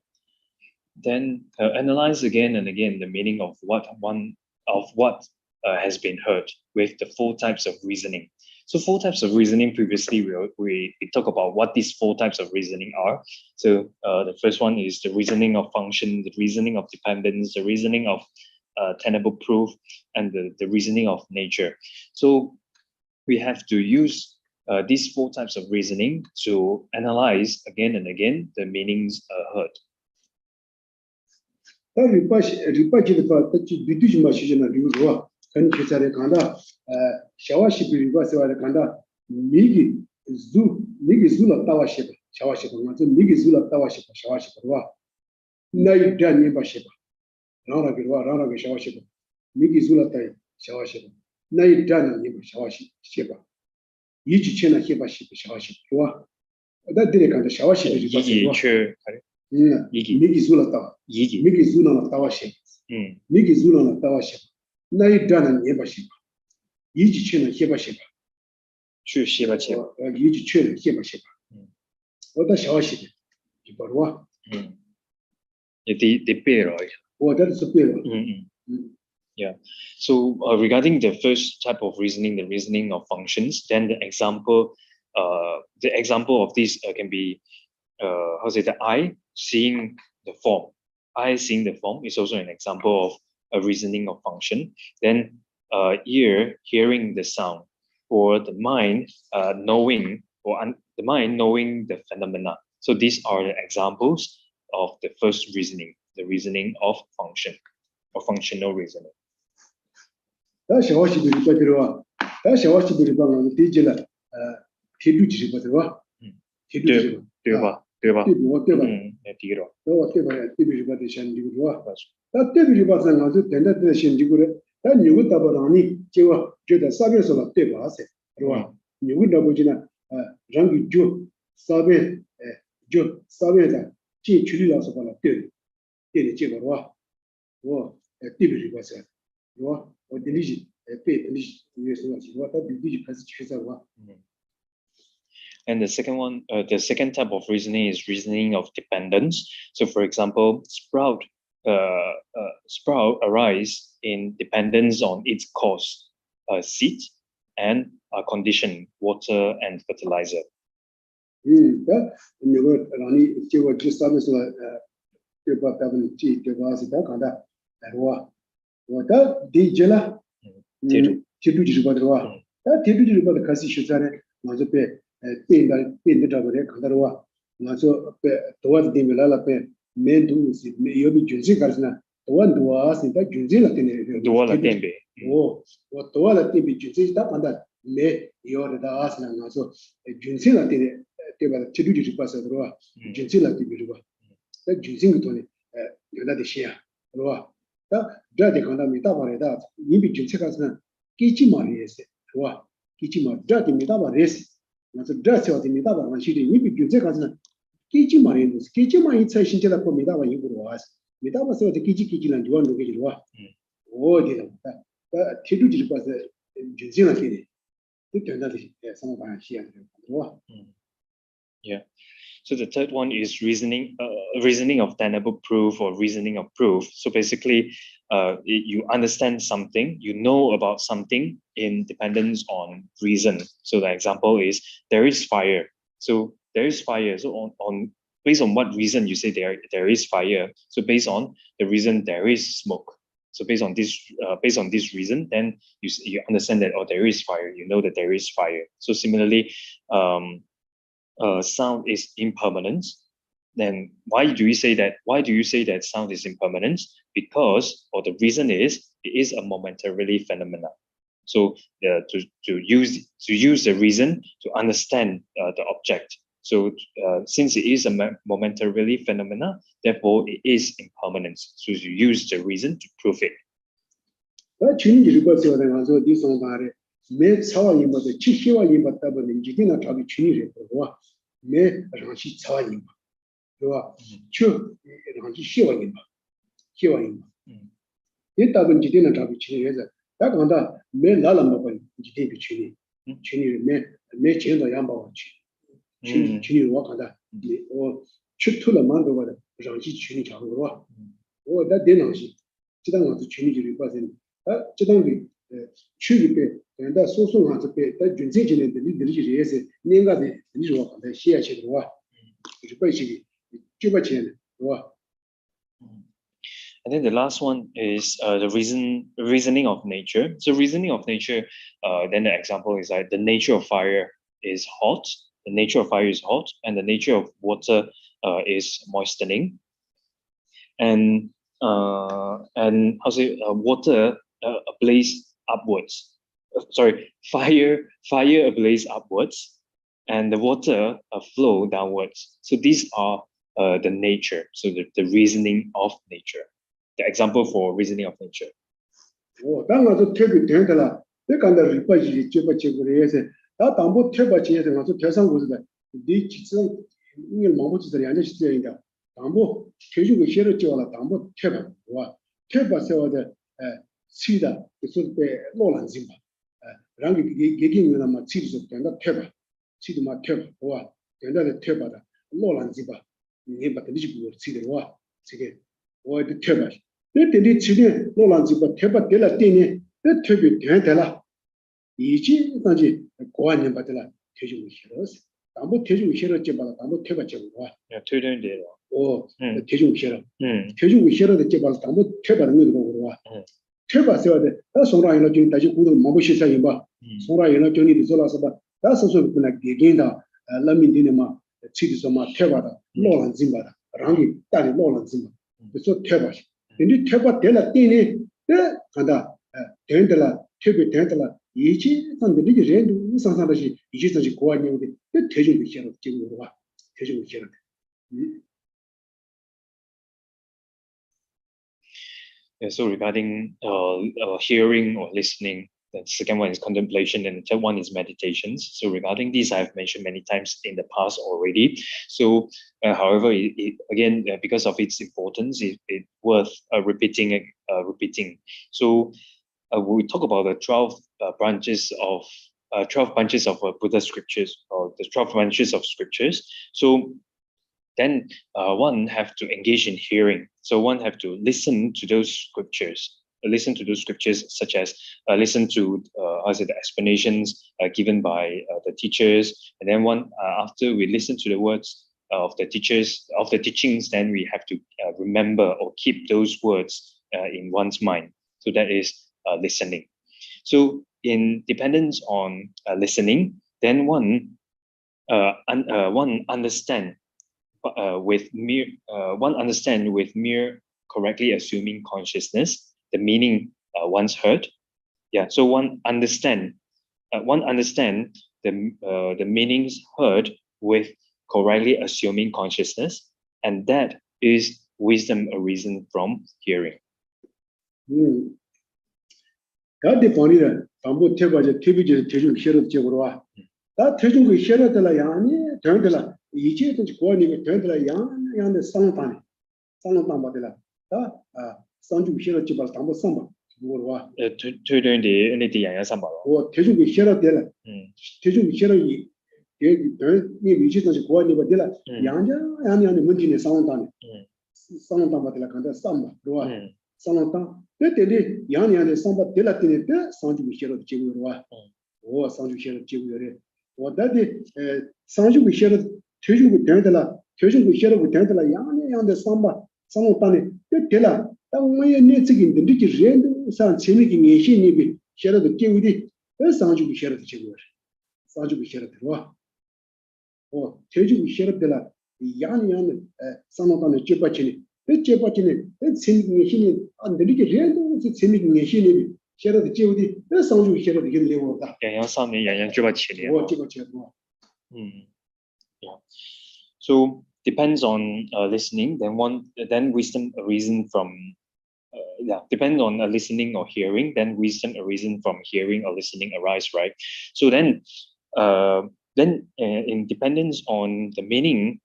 [SPEAKER 6] Then analyze again and again the meaning of what has been heard with the 4 types of reasoning. So 4 types of reasoning previously we talk about what these 4 types of reasoning are. So the first one is the reasoning of function, the reasoning of dependence, the reasoning of tenable proof, and the reasoning of nature. So we have to use these 4 types of reasoning to analyze again and again the meanings heard.
[SPEAKER 7] 다 리바시도 같이 비두지 마시잖아 리우와 간치사에 간다 샤와시비리가 세와에 간다 미기 줄라 따와시바 샤와시바 맞아 미기 줄라 따와시바 샤와시바와 나이 단이 바시바 라라게 샤와시바 미기 줄라 따이 샤와시바 나이 단이 샤와시바 이지체나 히바시바 샤와시바 다 데레간다 샤와시비리 바시바 미기 줄라 따 미기 줄라 따와시 미기 줄라 따와시 나이 단은 예바시바 이지체나 히바시바
[SPEAKER 6] 去西巴切，
[SPEAKER 7] 이지체나 히바시바 어다 샤와시비 이바로와
[SPEAKER 6] 也得背了，
[SPEAKER 7] 我的是对了
[SPEAKER 6] Yeah. So regarding the first type of reasoning, the reasoning of functions, then the example of this can be the eye seeing the form. Eye seeing the form is also an example of a reasoning of function. Then ear hearing the sound, or the mind knowing, the mind knowing the phenomena. So these are the examples of the first reasoning, the reasoning of function, or functional reasoning.
[SPEAKER 7] 다 샤워시들이 빠들어와. 다 샤워시들이 방은 뒤질라. 티두지 빠들어와. 티두지.
[SPEAKER 6] 对吧？对吧？
[SPEAKER 7] 对吧？
[SPEAKER 6] 第一个。
[SPEAKER 7] 对吧？티두지 빠들 샨디고와. 다 티두지 빠서 나서 된다데 샨디고래. 다 누구 답하라니 제가 저다 사면서 때봐세. 그러와. 누구 답보지나 랑기 조 사베 조 사베다 지 줄이라서 봐라. 때리 제거와. 뭐 티두지 빠서. 뭐 어디지?
[SPEAKER 6] And the second one, the second type of reasoning is reasoning of dependence. So, for example, sprout arise in dependence on its cause, seed, and condition, water and fertilizer.
[SPEAKER 7] Wata dijela tiduji badwa ta tiduji bad kasi shutare mazo pe penda dabare kandarwa mazo pe towa dimela la pe mendu si yobi junzi karsna towa duwa si ta junzi la tene
[SPEAKER 6] Duwa la tembe.
[SPEAKER 7] o towa la tembe junzi ta panda me yore da asna mazo junzi la tene te ba tiduji pasa dwa junzi la tibi dwa ta junzi ngtone yoda de shia dwa Jadi kalau minta pada ini bikin sekarang kici maris, wah kici maris. Jadi minta maris, macam jadi waktu minta pada macam ini bikin sekarang kici maris. Kici maris saya sini lah kau minta pada ibu ruas. Minta pada waktu kici lah jual dulu kici ruas. Oh dia tak. Tidur jadi pas jadi nak ini. Itu tanda di sama banyak siang. Wah.
[SPEAKER 6] Yeah. So the third one is reasoning of tenable proof or reasoning of proof. So basically, you understand something, you know about something in dependence on reason. So the example is there is fire. So there is fire. So on based on what reason you say there is fire. So based on the reason there is smoke. So based on this reason, then you understand that there is fire. You know that there is fire. So similarly, sound is impermanent. Then why do you say that sound is impermanent? Because, or the reason is, it is a momentarily phenomena. So to use the reason to understand the object. So since it is a momentarily phenomena, therefore it is impermanent. So you use the reason to prove it.
[SPEAKER 7] 매 사와님보다 치시와님보다 보면 이제나 답이 주니래 그러와 매 ranchi 사와님 그러와 저 ranchi 시와님 이 답은 이제나 답이 주니래서 다 간다 매 나라만 봐 이제 주니 매 제도 양바와 주니 와 간다 어 추투를 만들어봐 ranchi 주니 잡으러 와다 되는지 지당 와서 주니를 봐서는 지당이 추리pe 다 소소한테 다 준세진의 리더들이 해서 내가데 리로 간다 시야치도와 이렇게 주바치는 와
[SPEAKER 6] And then the last one is the reasoning of nature. So reasoning of nature, then the example is like the nature of fire is hot. The nature of fire is hot, and the nature of water is moistening. And water ablaze upwards. Fire ablaze upwards, and the water flow downwards. So these are the nature. So the reasoning of nature. The example for reasoning of nature.
[SPEAKER 7] 오, 당가서 퇴비 된다라. 내가다 리파지 제바체고래서 다 담보 퇴바체에서 가서 대상고서다. 네 직선 이게 망고지들이 앉아 있어야 담보 최주고 쉐를 찍어라. 담보 퇴바. 와. 퇴바 세워다 시다. 그래서 배 로란 짐바. 랑기 게기는 아마 치르서 된다 퇴바. 치드마 퇴바. 와. 된다데 퇴바다. 로란 짐바. 이게 받는 지고 치들 와. 지게 와 퇴바. 내 데리 지네 노란지가 태바 될라 때네 내 퇴비 된달라 이지 단지 고안님 받들라 퇴주고 싫어서 아무 퇴주고 싫었지 봐 아무 퇴바 줘 봐.
[SPEAKER 6] 퇴된대로.
[SPEAKER 7] 오 퇴주고 싫어.
[SPEAKER 6] 음.
[SPEAKER 7] 퇴주고 싫어도 제 봐 아무 퇴바는 거 그러와. 퇴바 써야 돼. 나 소라이나 좀 다시 구도 뭐 시사 봐. 소라이나 좀이 들어서 봐. 다 소소 그나 개긴다. 라민디네마 치디소마 퇴바다. 노란 짐바다. 랑이 딸이 노란 짐바. 그래서 퇴바. 근데 퇴바 될라 때네 에 간다. 된달라 퇴비 된달라 이지 산들이 렌도 상상다시 이지서지 고안님데 대중이 싫어 지금 봐. 대중이 싫어.
[SPEAKER 6] Yeah, so regarding hearing or listening, the second one is contemplation, and the third one is meditations. So regarding these, I've mentioned many times in the past already. So, however, again, because of its importance, it's worth repeating. So, we talk about the 12 branches of 12 bunches of Buddha scriptures, or the 12 branches of scriptures. So then one have to engage in hearing. So one have to listen to those scriptures, such as listen to the explanations given by the teachers. And then after we listen to the words of the teachers, of the teachings, then we have to remember or keep those words in one's mind. So that is listening. So in dependence on listening, then one understand with mere correctly assuming consciousness the meaning once heard. Yeah, so one understand the meanings heard with correctly assuming consciousness, and that is wisdom arisen from hearing.
[SPEAKER 7] 다들 보니라 담보 태바제 TV제 대중 싫어 지역으로 와. 다 대중이 싫어들라 야니 되들라 이제도 고안님이 되들라 야는 상탄 받들라 다 상주 싫어 지발 담보 상바 뭐로 와.
[SPEAKER 6] 퇴된데 애니디 양양 상바.
[SPEAKER 7] 오 대중이 싫어들라. 대중이 싫어 이 이제도 고안님이 들라 야니 문제네 상탄. 상탄 받들라 간다 상바 로 상탄 때때리 양양의 상바 될라티네 때 상주 싫어 지역으로 와. 오 상주 싫어 지역으로 다들 상주 싫어 퇴주고 되들라 퇴주고 싫어 되들라 양양의 상바 상탄에 때때라 땅에 내적인 데기 렌도 상 재미기 내신이 싫어도 깨우디 상주 싫어 지역으로 상주 싫어 들어와. 오 퇴주고 싫어들라 양양의 상탄에 쥐빠치니 제빠치네 재미기 내신이 안 되게 렌도 재미기 내신이 싫어도 깨우디 상주 싫어 되게 레오다.
[SPEAKER 6] 양양 상면 양양 쥐빠치네.
[SPEAKER 7] 오 쥐빠치.
[SPEAKER 6] Yeah. So depends on listening. Then wisdom arisen from depends on listening or hearing. Then wisdom arisen from hearing or listening arise, right? So then in dependence on the meaning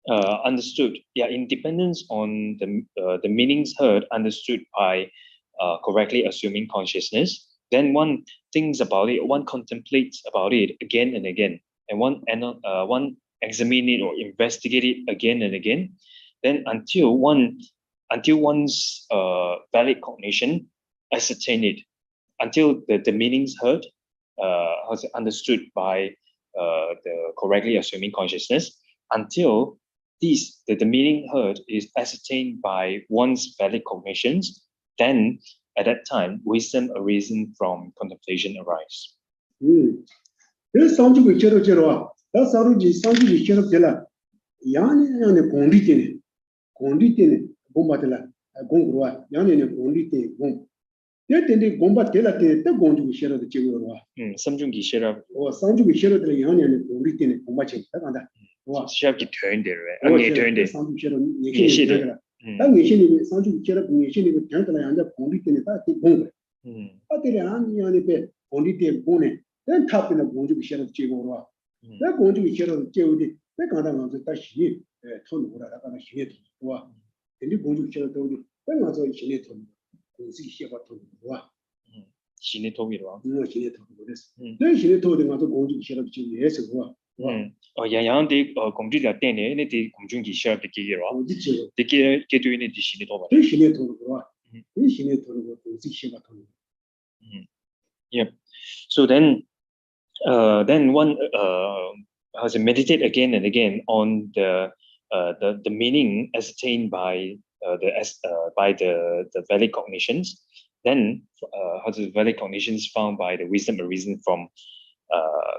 [SPEAKER 6] understood. Yeah, in dependence on the meanings heard understood by correctly assuming consciousness. Then one thinks about it. One contemplates about it again and again. And one examine it or investigate it again and again, then until one's valid cognition ascertain it, until the meanings heard understood by the correctly assuming consciousness, until the meaning heard is ascertained by one's valid cognitions, then at that time wisdom arisen from contemplation arise.
[SPEAKER 7] 그래서 상주고 제로 와. 다 상주지 제로 될라. 양양의 공리 때네 공부하들라. 공부로 와. 양양의 공리 때 공. 얘들이 공부 될라 때 공주고 제로도 제로 와.
[SPEAKER 6] 삼중기 싫어.
[SPEAKER 7] 오 상주고 제로 될 양양의 공리 때네 공부하지. 간다. 와.
[SPEAKER 6] 시합기 되는데요. 아니 되는데.
[SPEAKER 7] 상주 제로 예시 되더라. 당 예시니 상주고 제로 예시니 되더라. 양자 공리 때네 다 공부. 아들이 양양의 배 공리 때 공네. then top in a 공주기 싫어 지고로 내 공주기 싫어 지우디 내 가다가서 다시 돈 오라라 가나 신이 와 근데 공주기 싫어 도디 내가 저 신이 돈 공주기 싫어 돈 와
[SPEAKER 6] 신이 통이로 와
[SPEAKER 7] 신이 돈 그랬어 내 신이 돈이 가서 공주기 싫어 지우디 해서 와
[SPEAKER 6] yang di 공주 때 때네 네 디 공주 기셔 되기로
[SPEAKER 7] 어디지?
[SPEAKER 6] 되게 개도인의 디시니 더
[SPEAKER 7] 그 신의 돈으로 와. 이 신의 돈으로 도시 시가 돈.
[SPEAKER 6] Yep. So then one has to meditate again and again on the meaning ascertained by the valid cognitions. Then has the valid cognitions found by the wisdom or reason from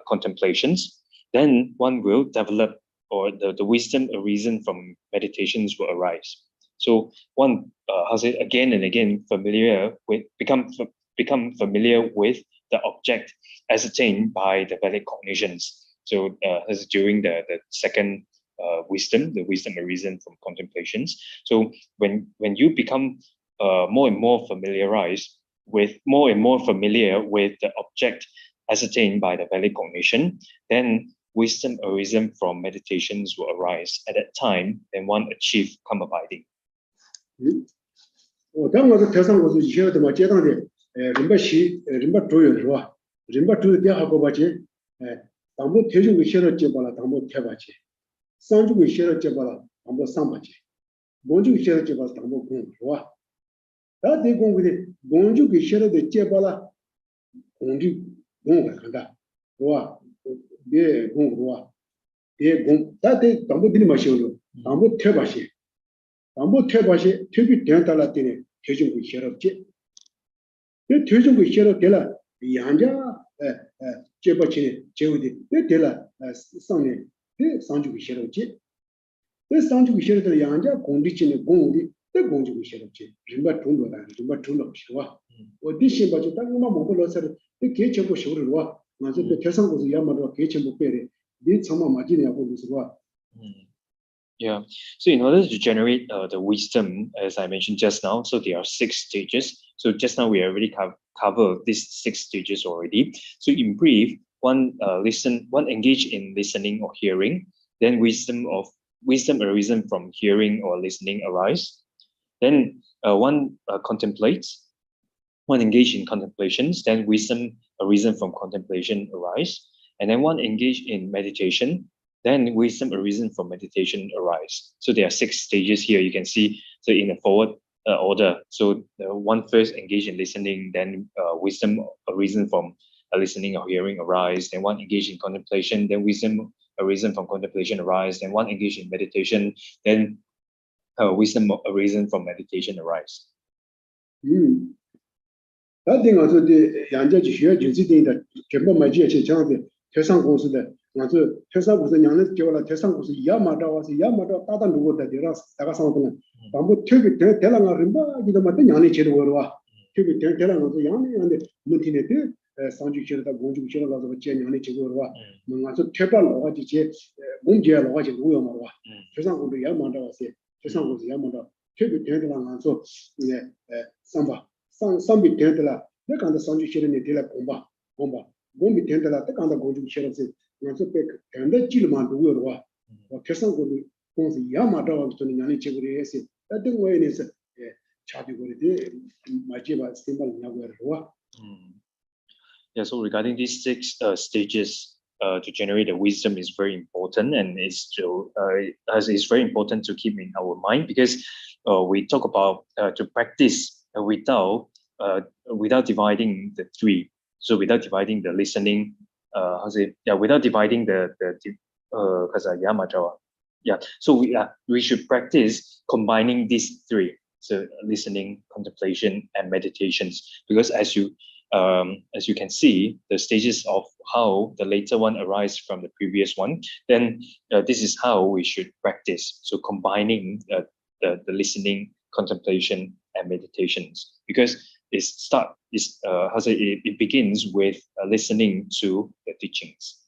[SPEAKER 6] contemplations. Then one will develop, or the wisdom or reason from meditations will arise. So one has it again and again become familiar with the object ascertained by the valid cognitions. So as during the second wisdom, the wisdom or reason from contemplations. So when you become more and more familiar with the object ascertained by the valid cognition, then wisdom or reason from meditations will arise. At that time, then one achieve calm abiding.
[SPEAKER 7] 당어서 대상 곳을 이해도 뭐 제단데 림바시 림바 조율 와. 림바 조율 대하고 봐지. 당부 대중의 시를 제발라 당부 태바지. 상주의 시를 제발라 당부 상바지. 본주의 시를 제발라 당부 공 와. 다 대공의 본주의 시를 제발라 공주 공을 간다. 와. 예 공과 예 공. 다대 당부 들이 마시오로. 당부 태바시. 당부 태바시 퇴비 된달라 때네 대중의 시럽지. 그 대중의 시럽 될라 양자 제바치 제우디 될라 상네 그 상주의 시럽지. 그 상주의 시럽들 양자 공리치네 공리 그 공주의 시럽지. 림바 중도다 림바 중도 시와. 어디시 봐도 당마 먹고서 그 개체고 시를 와. 맞아 그 대상고서 야마도 개체고 빼래. 네 참마 맞이냐 보면서 와.
[SPEAKER 6] Yeah. So in order to generate the wisdom, as I mentioned just now, so there are 6 stages. So just now we already covered these 6 stages already. So in brief, one engage in listening or hearing, then wisdom or reason from hearing or listening arise. Then one contemplates, one engage in contemplations, then wisdom or reason from contemplation arise. And then one engage in meditation, then wisdom or reason from meditation arise. So there are 6 stages here. You can see, so in a forward order. So one first engage in listening, then wisdom or reason from listening or hearing arise. Then one engage in contemplation, then wisdom or reason from contemplation arise. Then one engage in meditation, then wisdom or reason from meditation arise.
[SPEAKER 7] 다들 가서 이제 양자지 쉬어 주지된다. 전부 맞이에 제정하게 대상 공수대 맞아 회사 무슨 양을 지어라 대상 공수 야마다 와서 야마다 따다 누구다 되라 내가 상관은 아무 퇴비 대랑아 림바 이도 맞다 양이 제대로 와 퇴비 대랑아서 양이 안데 문티네 상주 지어다 공주 지어라서 제 양이 제대로 와 뭔가서 퇴발로 가지 제 문제로 가지 누구요 말와 대상 공수 야마다 와서 대상 공수 야마다 퇴비 대랑아서 네 삼바 상비 대들라 내가 안다 상주 지어네 대라 공바 몸이 된다라 때간다 고주 시럽세 그래서 백 간다 질만 두어와 계산고도 공수 야마다와 저는 양이 제거를 했어 어떤 거에서 차비고리데 마지막 스템을 나고와.
[SPEAKER 6] Yeah, so regarding these 6 stages to generate the wisdom is very important, and it's very important to keep in our mind, because we talk about to practice without dividing the 3. So without dividing the listening, without dividing the so we should practice combining these 3. So listening, contemplation, and meditations. Because as you can see, the stages of how the later one arise from the previous one, then this is how we should practice. So combining the listening, contemplation, and meditations. Because it begins with listening to the teachings.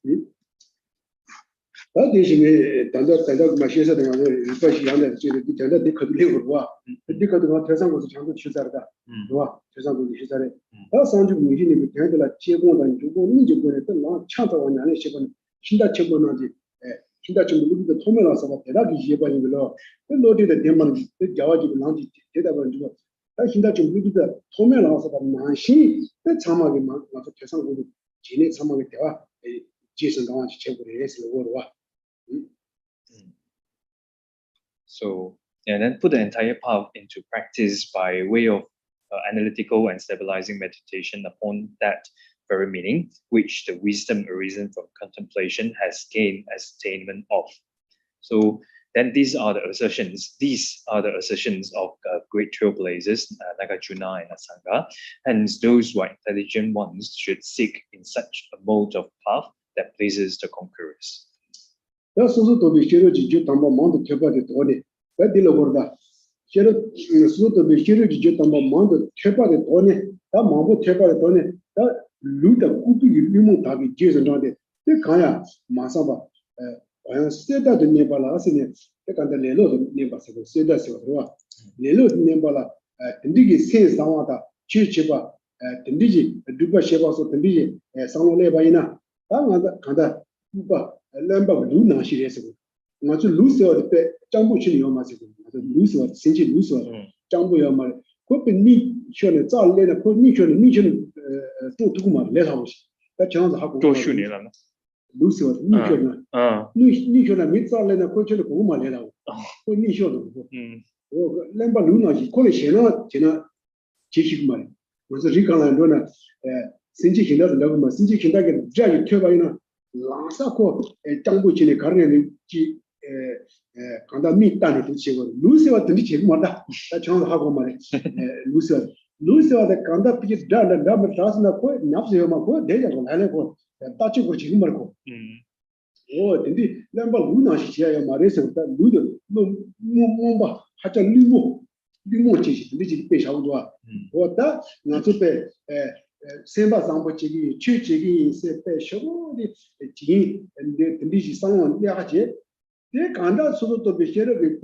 [SPEAKER 7] 대신에 단다 마시에서 내가 이것이 양대 지금 단다 데커들이 와 데커들가 대상고서 장도 취사다 와 대상고서 취사래 다 상주 문신이 대들라 제공단 주고 민족권에 또 창조원 안에 시번 신다 첨번하지 신다 첨번도 토면라서 대답이 예반인 걸로 노디의 대만 자와지 나지 대답을 주고 다 신다 첨번도 토면라서 난시 그 참하게만 와서 대상고서 진행 참하게 대화 Jason Dong is the word.
[SPEAKER 6] So, and then put the entire path into practice by way of analytical and stabilizing meditation upon that very meaning, which the wisdom arisen from contemplation has gained as attainment of. So then these are the assertions of great trailblazers, Nagarjuna and Asanga. Hence, those who are intelligent ones should seek in such a mode of path that pleases the conquerors.
[SPEAKER 7] That's also to be sure to do among the Kepa the Tony. But the Lord, Shero to be sure to do among the Kepa the Tony, that Mambo Kepa the Tony, that Luda Kupi Limu Tabi Jason Dante, the Kaya, Masaba, said that the Nebala, the Candelo, Nebas, said that Lelo Nebala, Tendigi says Dawata, Chichiba, Tendigi, Duba Sheba, so Tendigi, Sanole Baina, Kanda, Uba. Lamba Luna, she is not to lose the Jumbo Chili or Massive, lose what Sinchi lose Jumbo Yama, could be neat, surely it's all later, could meet your mission to Tuma, let house. That chance how to lose what Nishona meets all in a coach of Uma let out. Could Nishona. Lamba Luna, he called it Chena Chichimari. Was a Rican and Donna Sinchi Hina, Sinchi Hina, Jay Turbina. Lansako, a Tambu Chile Carrier, Kanda Tani to Chigo, Lucia to Nichimada, that chance how money, Lucia, the Kanda piece done and double thousand of quite Napsioma, they are on Halepo, touching with Chimarco. Oh, indeed, Lamba Luna, she share Marisa, that Ludo, no Mumba, Hacha Limo, Limochi, Ligi Fish outdoor. What that, not to pay. Semba Zambo Chigi, Chichigi, Sepe, Show, the G, and the Ligi Sang, Yaje, they can't also to be shared with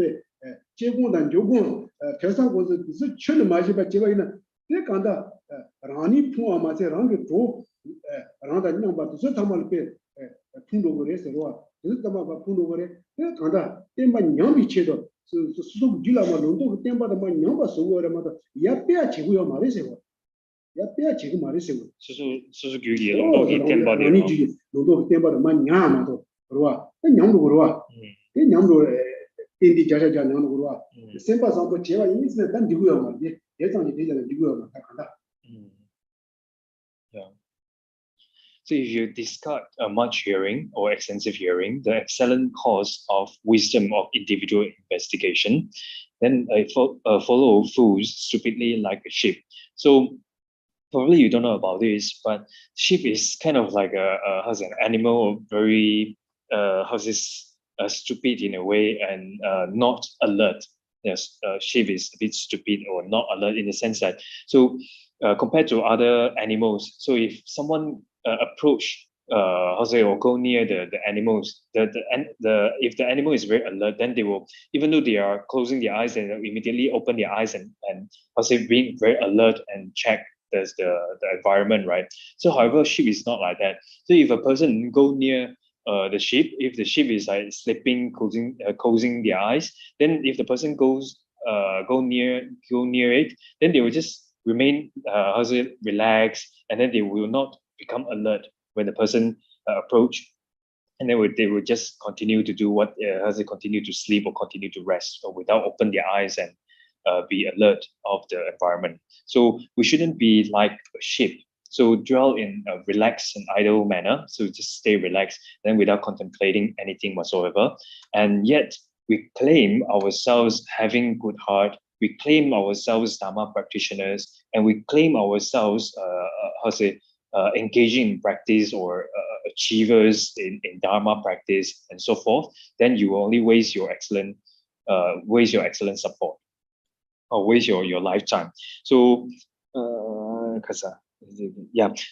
[SPEAKER 7] Chegun and Jogun, Kersan was a children Majiba Chivina, they can't Rani Pua Mase Rangi Pro, around that number to Sotamal Pay, Pundogore, Zutama Pundogore, they can't, they might Yami Chedo, so Gila Malundo, Temba the Manyamba, so what a mother, Yapia Chihuahua Mariseo. Yapia Chihu Mariseo.
[SPEAKER 6] Suzuki, Lombo,
[SPEAKER 7] Lodo Temba the Manyama, Roa, and Yamurua, then Yamur in the Jaja Janurua. The same as Uncle Cheva is the Tanduama, yet on the day of the Duama.
[SPEAKER 6] Yeah. So if you discard much hearing or extensive hearing, the excellent cause of wisdom of individual investigation, then follow fools stupidly like a sheep. So probably you don't know about this, but sheep is kind of like an animal, very stupid in a way and not alert. Yes, sheep is a bit stupid or not alert in the sense that compared to other animals. So if someone approach or go near the animals, if the animal is very alert, then they will, even though they are closing their eyes, and immediately open their eyes and being very alert and check the environment, right? So however, sheep is not like that. So if a person go near the sheep, if the sheep is like sleeping, closing their eyes, then if the person go near it, then they will just remain relaxed, and then they will not become alert when the person approach, and then they will just continue to do what continue to sleep or continue to rest, or without open their eyes and be alert of the environment. So we shouldn't be like a sheep. So dwell in a relaxed and idle manner. So just stay relaxed, then without contemplating anything whatsoever. And yet we claim ourselves having good heart. We claim ourselves Dharma practitioners, and we claim ourselves engaging in practice or achievers in Dharma practice and so forth. Then you will only waste your excellent support, or waste your lifetime. So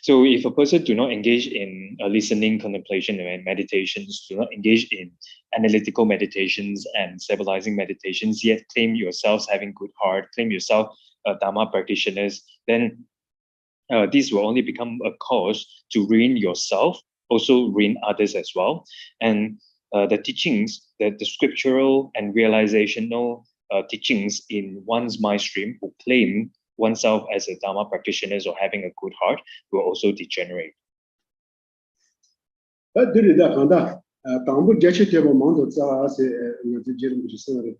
[SPEAKER 6] so if a person do not engage in listening, contemplation, and meditations, do not engage in analytical meditations and stabilizing meditations, yet claim yourselves having good heart, claim yourself Dharma practitioners, then this will only become a cause to ruin yourself, also ruin others as well. And the teachings, the scriptural and realizational teachings in one's mind stream who claim oneself as a Dharma practitioners or having a good heart will also degenerate.
[SPEAKER 7] 들이다 간다 당부 제치되고 망도 자세 뭐지 지금 무슨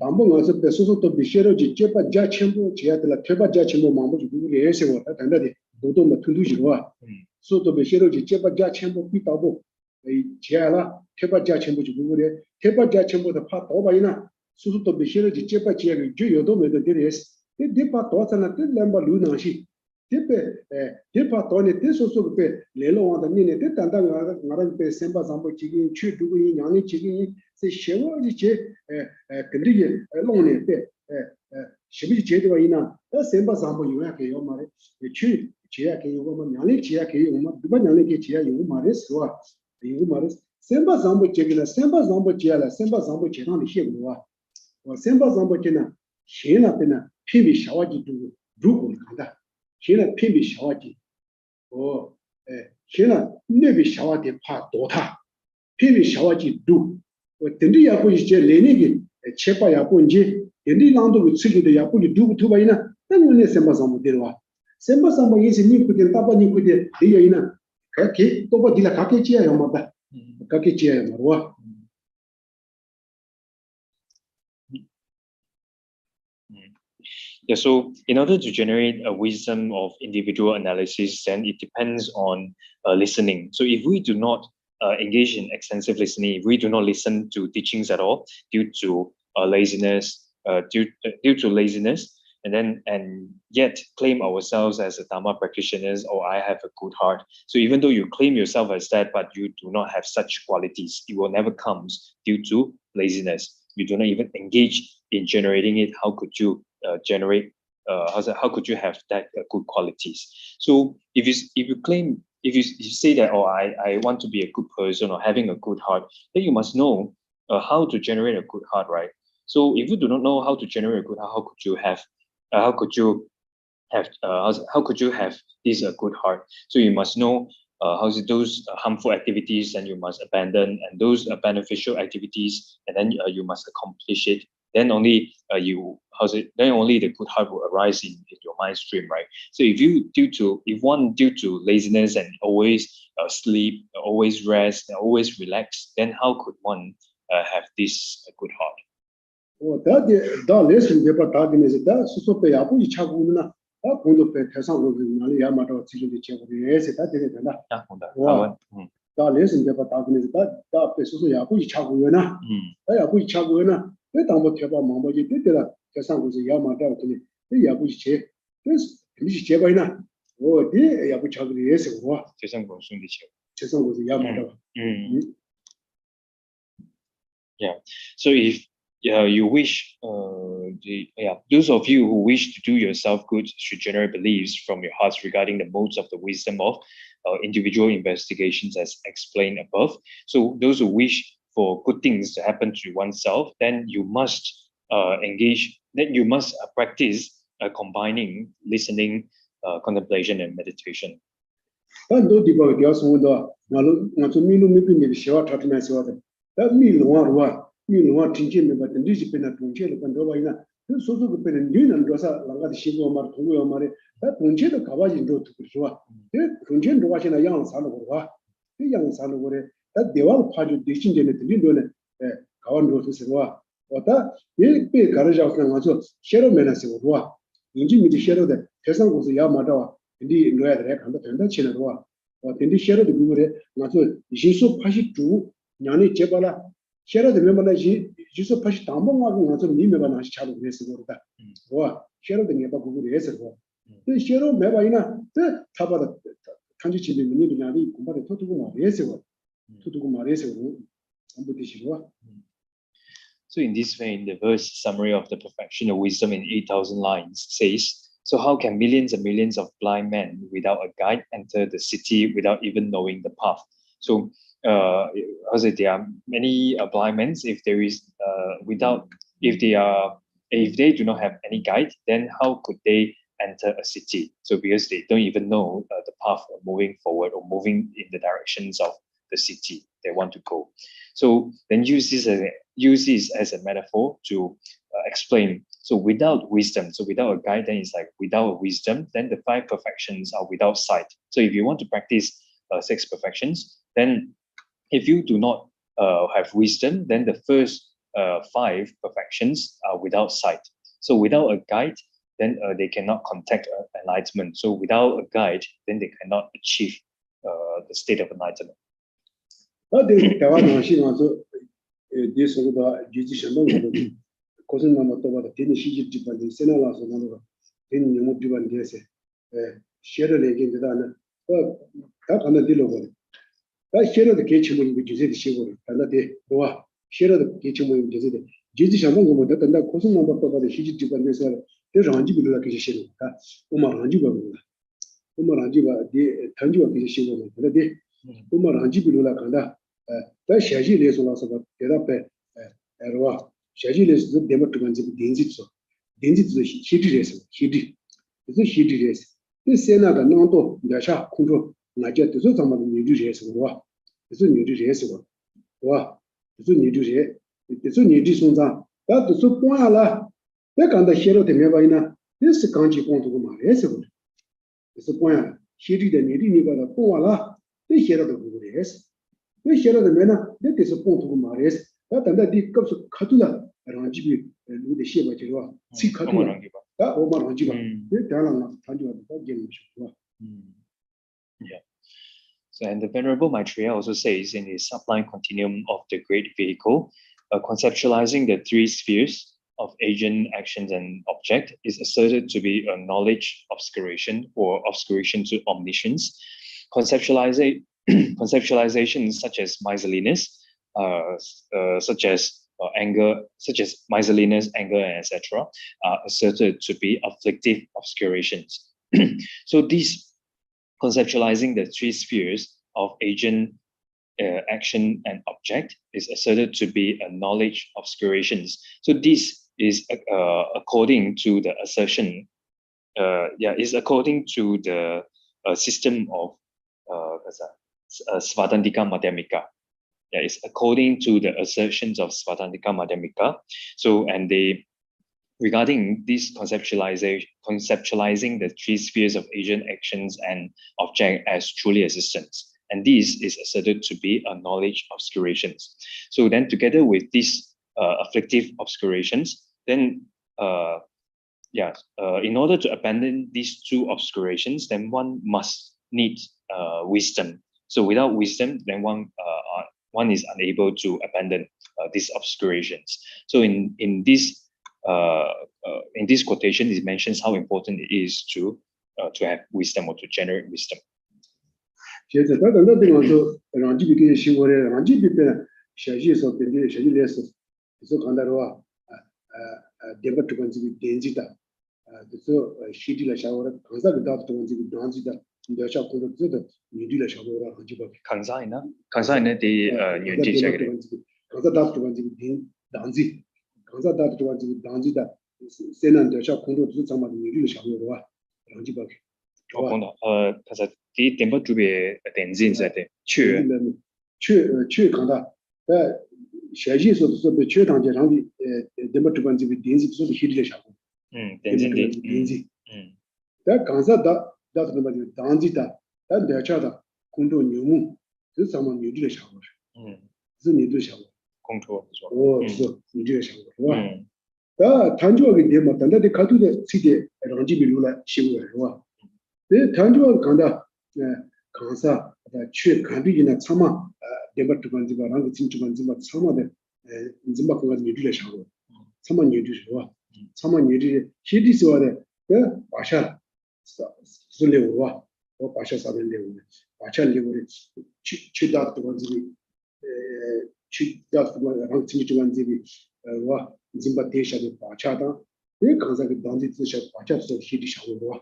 [SPEAKER 7] 당부 가서 배소소도 비셔로지 제바 자첨부 지야들 퇴바 자첨부 망부 누구를 해세고 단다디 도도 뭐 tundu지와 소도 비셔로지 제바 자첨부 비다고 이 지야라 퇴바 자첨부 누구를 퇴바 자첨부도 파 도바이나 소소도 비셔로지 제바 지야를 주요도 메도 데레스 데파 도잖아 뜰렘바 루나시 데파 도네 데소소베 레로와다 니네 데단다 나랑 베 셈바 삼보 지기 추 두고이 냥이 지기 세 쉐워지 제 근디게 롱네 때 시비 제도가 이나 셈바 삼보 요야게 요 말에 추 지야게 요고 냥이 지야게 요마 두바 냥이 지야 요 말에 스와 요 말에 셈바 삼보 제기나 셈바 삼보 지야라 셈바 삼보 제나니 시고와 셈바 삼보 제나 시나 때나 피비 샤와지 두고 두고 간다现在偏比小的，现在那边小的怕多大，偏比小的多，我等着也不一些来那个七八也不一些，等着让都吃的也不一多不多吧呢，那我那什么上不得了哇，什么上不也是你不得，大把你不得，你有呢，给多把地了，给接要么的，给接要么哇。
[SPEAKER 6] Yeah, so in order to generate a wisdom of individual analysis, then it depends on listening. So if we do not engage in extensive listening, if we do not listen to teachings at all due to laziness, and yet claim ourselves as a Dharma practitioners, or I have a good heart. So even though you claim yourself as that, but you do not have such qualities, it will never come due to laziness. You do not even engage in generating it. How could you generate? How could you have that good qualities? So if you say that, oh, I want to be a good person or having a good heart, then you must know how to generate a good heart, right? So if you do not know how to generate a good heart, how could you have this good heart? So you must know those harmful activities, and you must abandon, and those beneficial activities, and then you must accomplish it. Then only then only the good heart will arise in your mind stream, right? So if one due to laziness and always sleep, always rest, and always relax, then how could one have this good heart?
[SPEAKER 7] 다 레슨 대파 다 되는데 수소배 야부이 차고 있나 다 공도배 대상으로 나리 야마도 지금도 제고 예세 다 되게 된다. 다 레슨 대파 다 되는데 다 수소 야부이 차고 있나 다 야부이 차고 있나 왜 담보 대파 망보지 되더라 대상으로 야마도 되니 이 야부이 제 그래서 이제 제바이나 네 야부이 차고 예세 와
[SPEAKER 6] 대상으로 순디 제
[SPEAKER 7] 대상으로 야마도
[SPEAKER 6] Yeah. So if you wish, those of you who wish to do yourself good should generate beliefs from your hearts regarding the modes of the wisdom of individual investigations as explained above. So those who wish for good things to happen to oneself, then you must practice combining listening, contemplation, and meditation.
[SPEAKER 7] 미루와 진진을 받은 리지페나 동체를 건도바이나 그 소소그 빼는 뉴는 로사 랑가디 시고 말 동요 말에 다 동체도 가바진도 듣고 좋아 그 동체도 와시나 양산으로 와 그 양산으로 그래 다 대왕 파주 대신되는 들린도네 가원도 쓰세요 왔다 예배 가르자서 가서 셰로메나서 와 인지 미디 셰로데 대상고서 야마다와 인디 로야들에 간다 된다 치는 와 인디 셰로도 그거래 가서 282 냐니 제발아 셰로드 메모나지 주소 파시 담봉하고 나서 미메가 나시 차로 그래서 그러다. 와 셰로드 내가 그거를 해서 그 셰로 메바이나 그 타바다 간지 집에 문이 나리 공부를 토두고 말해서 한번 드시고.
[SPEAKER 6] So in this vein, the verse summary of the perfection of wisdom in 8,000 lines says, so how can millions and millions of blind men without a guide enter the city without even knowing the path? So there are many blind men. If they do not have any guide, then how could they enter a city? So because they don't even know the path of moving forward or moving in the directions of the city they want to go. So then use this as a metaphor to explain. So without wisdom, so without a guide, then it's like without wisdom, then the 5 perfections are without sight. So if you want to practice 6 perfections, then if you do not have wisdom, then the first 5 perfections are without sight. So without a guide, then they cannot contact enlightenment. So without a guide, then they cannot achieve the state of enlightenment. Yeah. So, and the Venerable Maitreya also says in his Sublime Continuum of the Great Vehicle, conceptualizing the 3 spheres of agent, actions, and object is asserted to be a knowledge obscuration or obscuration to omniscience. Conceptualizations such as miserliness, such as anger, such as miserliness, anger, etc., are asserted to be afflictive obscurations. So these conceptualizing the 3 spheres of agent, action, and object is asserted to be a knowledge obscurations. So this is according to the assertion, is according to the system of Svatantika Madhyamika. Yeah, it's according to the assertions of Svatantika Madhyamika. So, and they, regarding this conceptualizing the 3 spheres of agent, actions, and object as truly existence. And this is asserted to be a knowledge obscurations. So then together with these afflictive obscurations, then in order to abandon these 2 obscurations, then one must need wisdom. So without wisdom, then one is unable to abandon these obscurations. So in this quotation, it mentions how important it is to have wisdom or to generate wisdom. 강사이나 디 뉴티 책에 가서 디 템버 주베 덴진자데 추
[SPEAKER 7] 간다. 샤지에서도 최 단계랑 템버 주반지 덴지도 히리를 샤고. 덴지. 다 간사다 다도 뭐 단지다. 다 대차다. 공도 뉴무 그 상만 뉴리를 샤고. 그 뉴리를 샤고.
[SPEAKER 6] 공토.
[SPEAKER 7] 그래서 뉴리를 샤고. 다 단조하게 되면 단단히 가두데 시대 랑지비루라 시고요. 네, 단조하게 간다. 강사 최 간비기나 참아 데버트 간지바 랑 진짜 간지바 참아데 인지바 그거 뉴리를 샤고. 참아 뉴리를 참아 뉴리 히디스와데 바샤 술레와 바샤 사벨레오 바샤 레고리 치다도 간지비 치다도 랑 진짜 간지비 와 진바 대샤도 바차다 이 강사가 단지 뜻이 바차서 히디 샤고와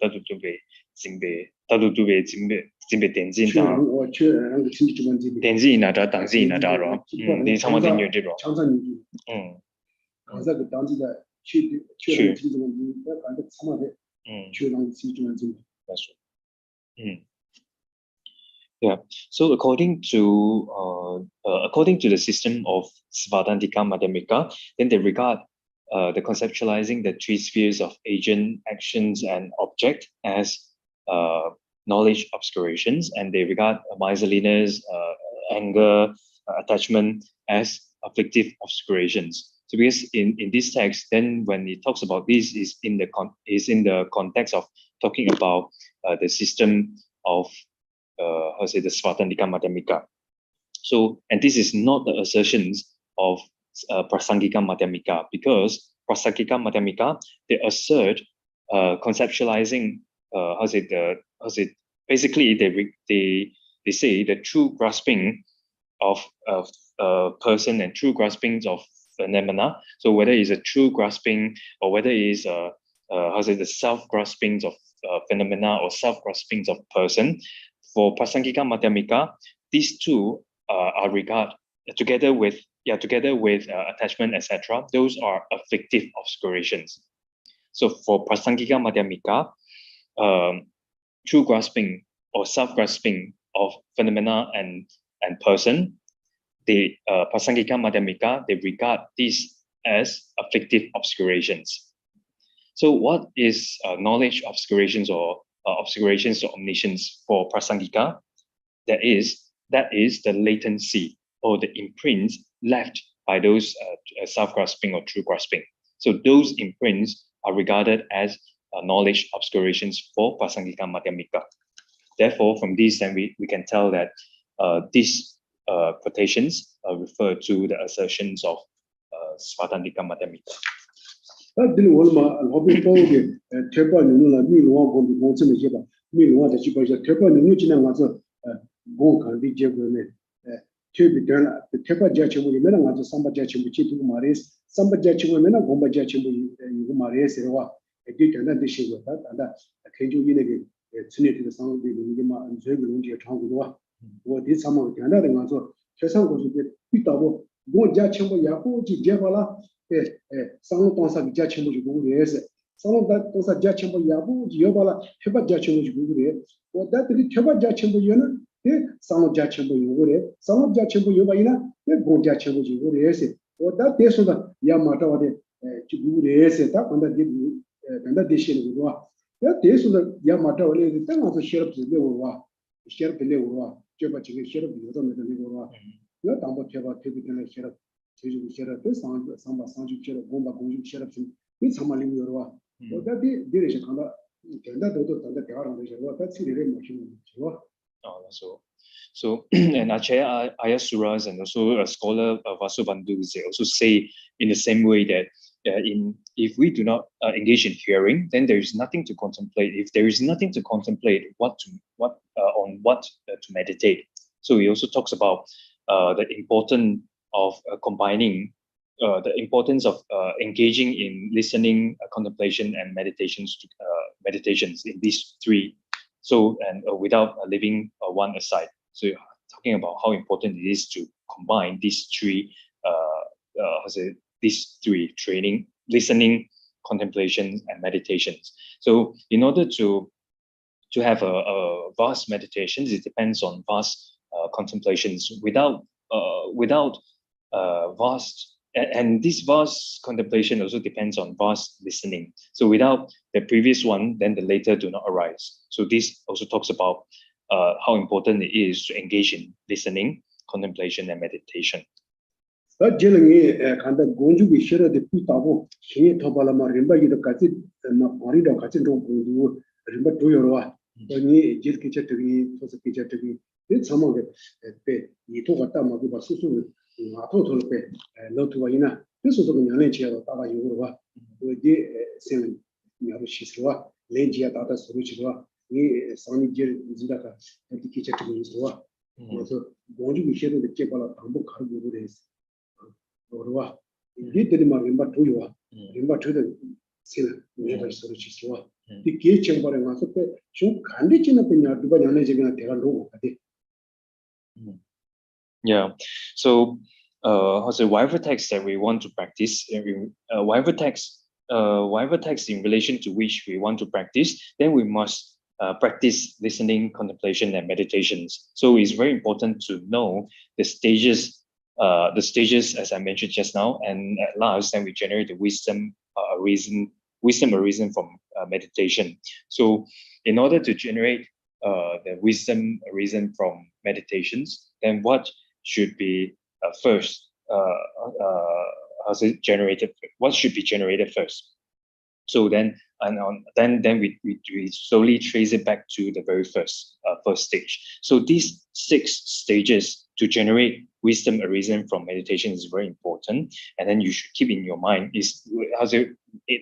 [SPEAKER 6] 다도 두베 진베 다도 두베 진베 덴진다 덴진이나다 당진이나다로 네 상마된 요지로
[SPEAKER 7] 장산이 강사가 단지다 취 진지는 간다 참아데 취랑 진지는
[SPEAKER 6] 맞죠. Yeah. So according to the system of Svatantika Madhyamika, then they regard the conceptualizing the 3 spheres of agent, actions, and object as knowledge obscurations, and they regard miserliness, anger, attachment as afflictive obscurations. So because in this text, then when it talks about this, is in the context of talking about the system of the Svatandika Madhyamika. So, and this is not the assertions of Prasangika Madhyamika, because Prasangika Madhyamika, they assert conceptualizing basically they say the true grasping of person and true grasping of phenomena. So whether it's a true grasping or whether it's the self-graspings of phenomena or self-graspings of person, for Prasangika Madhyamika, these two are regarded together with attachment, etc. Those are afflictive obscurations. So for Prasangika Madhyamika, true grasping or self-grasping of phenomena and person, the Prasangika Madhyamika, they regard these as afflictive obscurations. So what is knowledge obscurations or obscurations or omniscience for Prasangika? That is the latency or the imprints left by those self-grasping or true grasping. So those imprints are regarded as knowledge obscurations for Prasangika Madhyamika. Therefore, from this, then we can tell that these quotations refer to the assertions of Svatandika Madhyamika. So and Acharya Ayasuras and also a scholar Vasubandhu, they also say in the same way that if we do not engage in hearing, then there is nothing to contemplate. If there is nothing to contemplate, on what to meditate. So he also talks about the importance of combining the importance of engaging in listening, contemplation, and meditations in these three. So and without leaving one aside. So you're talking about how important it is to combine these three, training, listening, contemplation, and meditations. So in order to have a vast meditations, it depends on vast contemplations. Without vast, and this vast contemplation also depends on vast listening. So without the previous one, then the later do not arise. So this also talks about how important it is to engage in listening, contemplation, and meditation. Yeah. So whatever text that we want to practice, whatever text in relation to which we want to practice, then we must practice listening, contemplation, and meditations. So it's very important to know the stages as I mentioned just now, and at last, then we generate the wisdom, a reason from meditation. So in order to generate the wisdom reason from meditations, then what should be first? Generated? What should be generated first? So then, then we slowly trace it back to the very first stage. So these 6 stages to generate wisdom arisen from meditation is very important, and then you should keep in your mind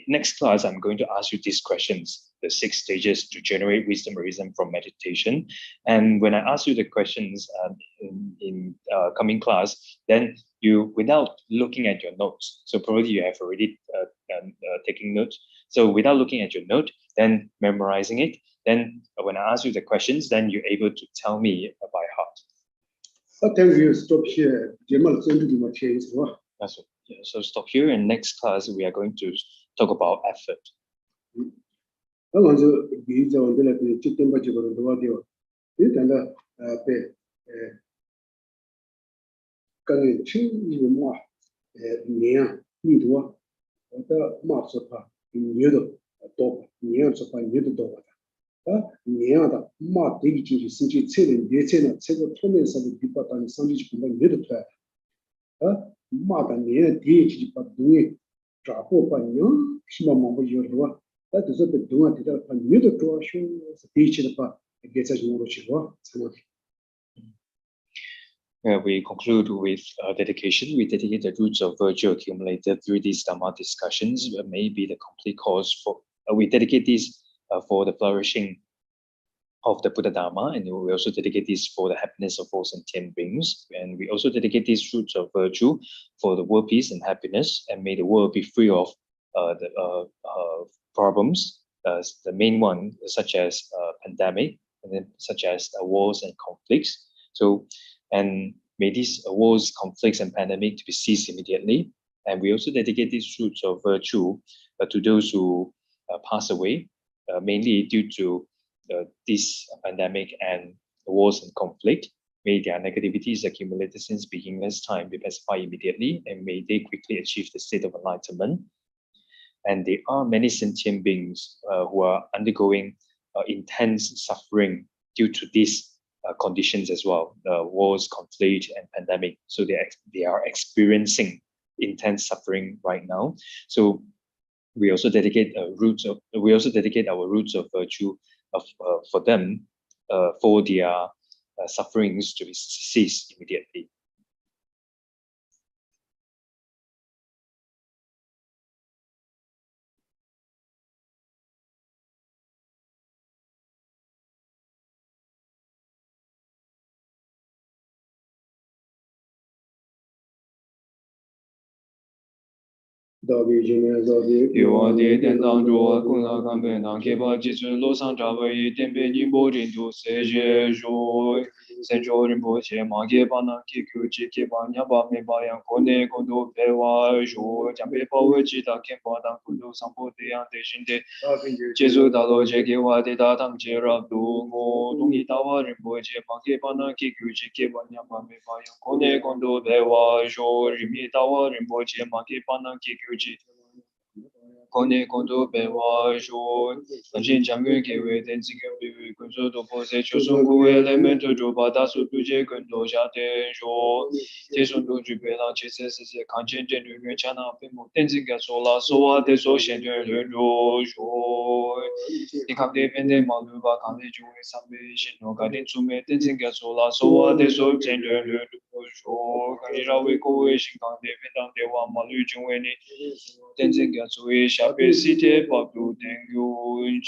[SPEAKER 6] next class I'm going to ask you these questions, the 6 stages to generate wisdom arisen from meditation. And when I ask you the questions in coming class, then you, without looking at your notes, so probably you have already taking notes. So without looking at your note, then memorizing it, then when I ask you the questions, then you're able to tell me by heart.
[SPEAKER 7] Sometimes you stop here.
[SPEAKER 6] That's what, yeah, so stop here, and next class we are going to talk about effort. We conclude with dedication. We dedicate the roots of virtue accumulated through these Dhamma discussions, maybe the complete cause for. We dedicate these for the flourishing of the Buddha Dharma, and we also dedicate these for the happiness of all sentient beings. And we also dedicate these roots of virtue for the world peace and happiness, and may the world be free of the problems, the main one such as pandemic, and then such as wars and conflicts. So, and may these wars, conflicts, and pandemic to be ceased immediately. And we also dedicate these roots of virtue to those who pass away, mainly due to this pandemic and the wars and conflict. May their negativities accumulated since beginningless time be pacified immediately, and may they quickly achieve the state of enlightenment. And there are many sentient beings who are undergoing intense suffering due to these conditions as well, wars, conflict, and pandemic. So they are experiencing intense suffering right now. So we also dedicate our roots of virtue for them, for their sufferings to be ceased immediately. Kone kondo bewa jo anjin jamgön kewe tenzin kewe kunzo do pose chosun kuwe elemento jo bada su tuje kundo jate jo tesun do jupe la chese se kanchen ten yue chana pemo tenzin ga sola soa de so shen de le jo jo ni kam de pende malu ba kan de jo sambe shin no ga den sume tenzin ga sola soa de so shen de le jo ga ni ra we ko we shin kan de pendang de wa malu jun we ni tenzin ga so we Shabesite Pablo Tengu.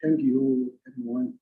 [SPEAKER 7] Thank you, everyone.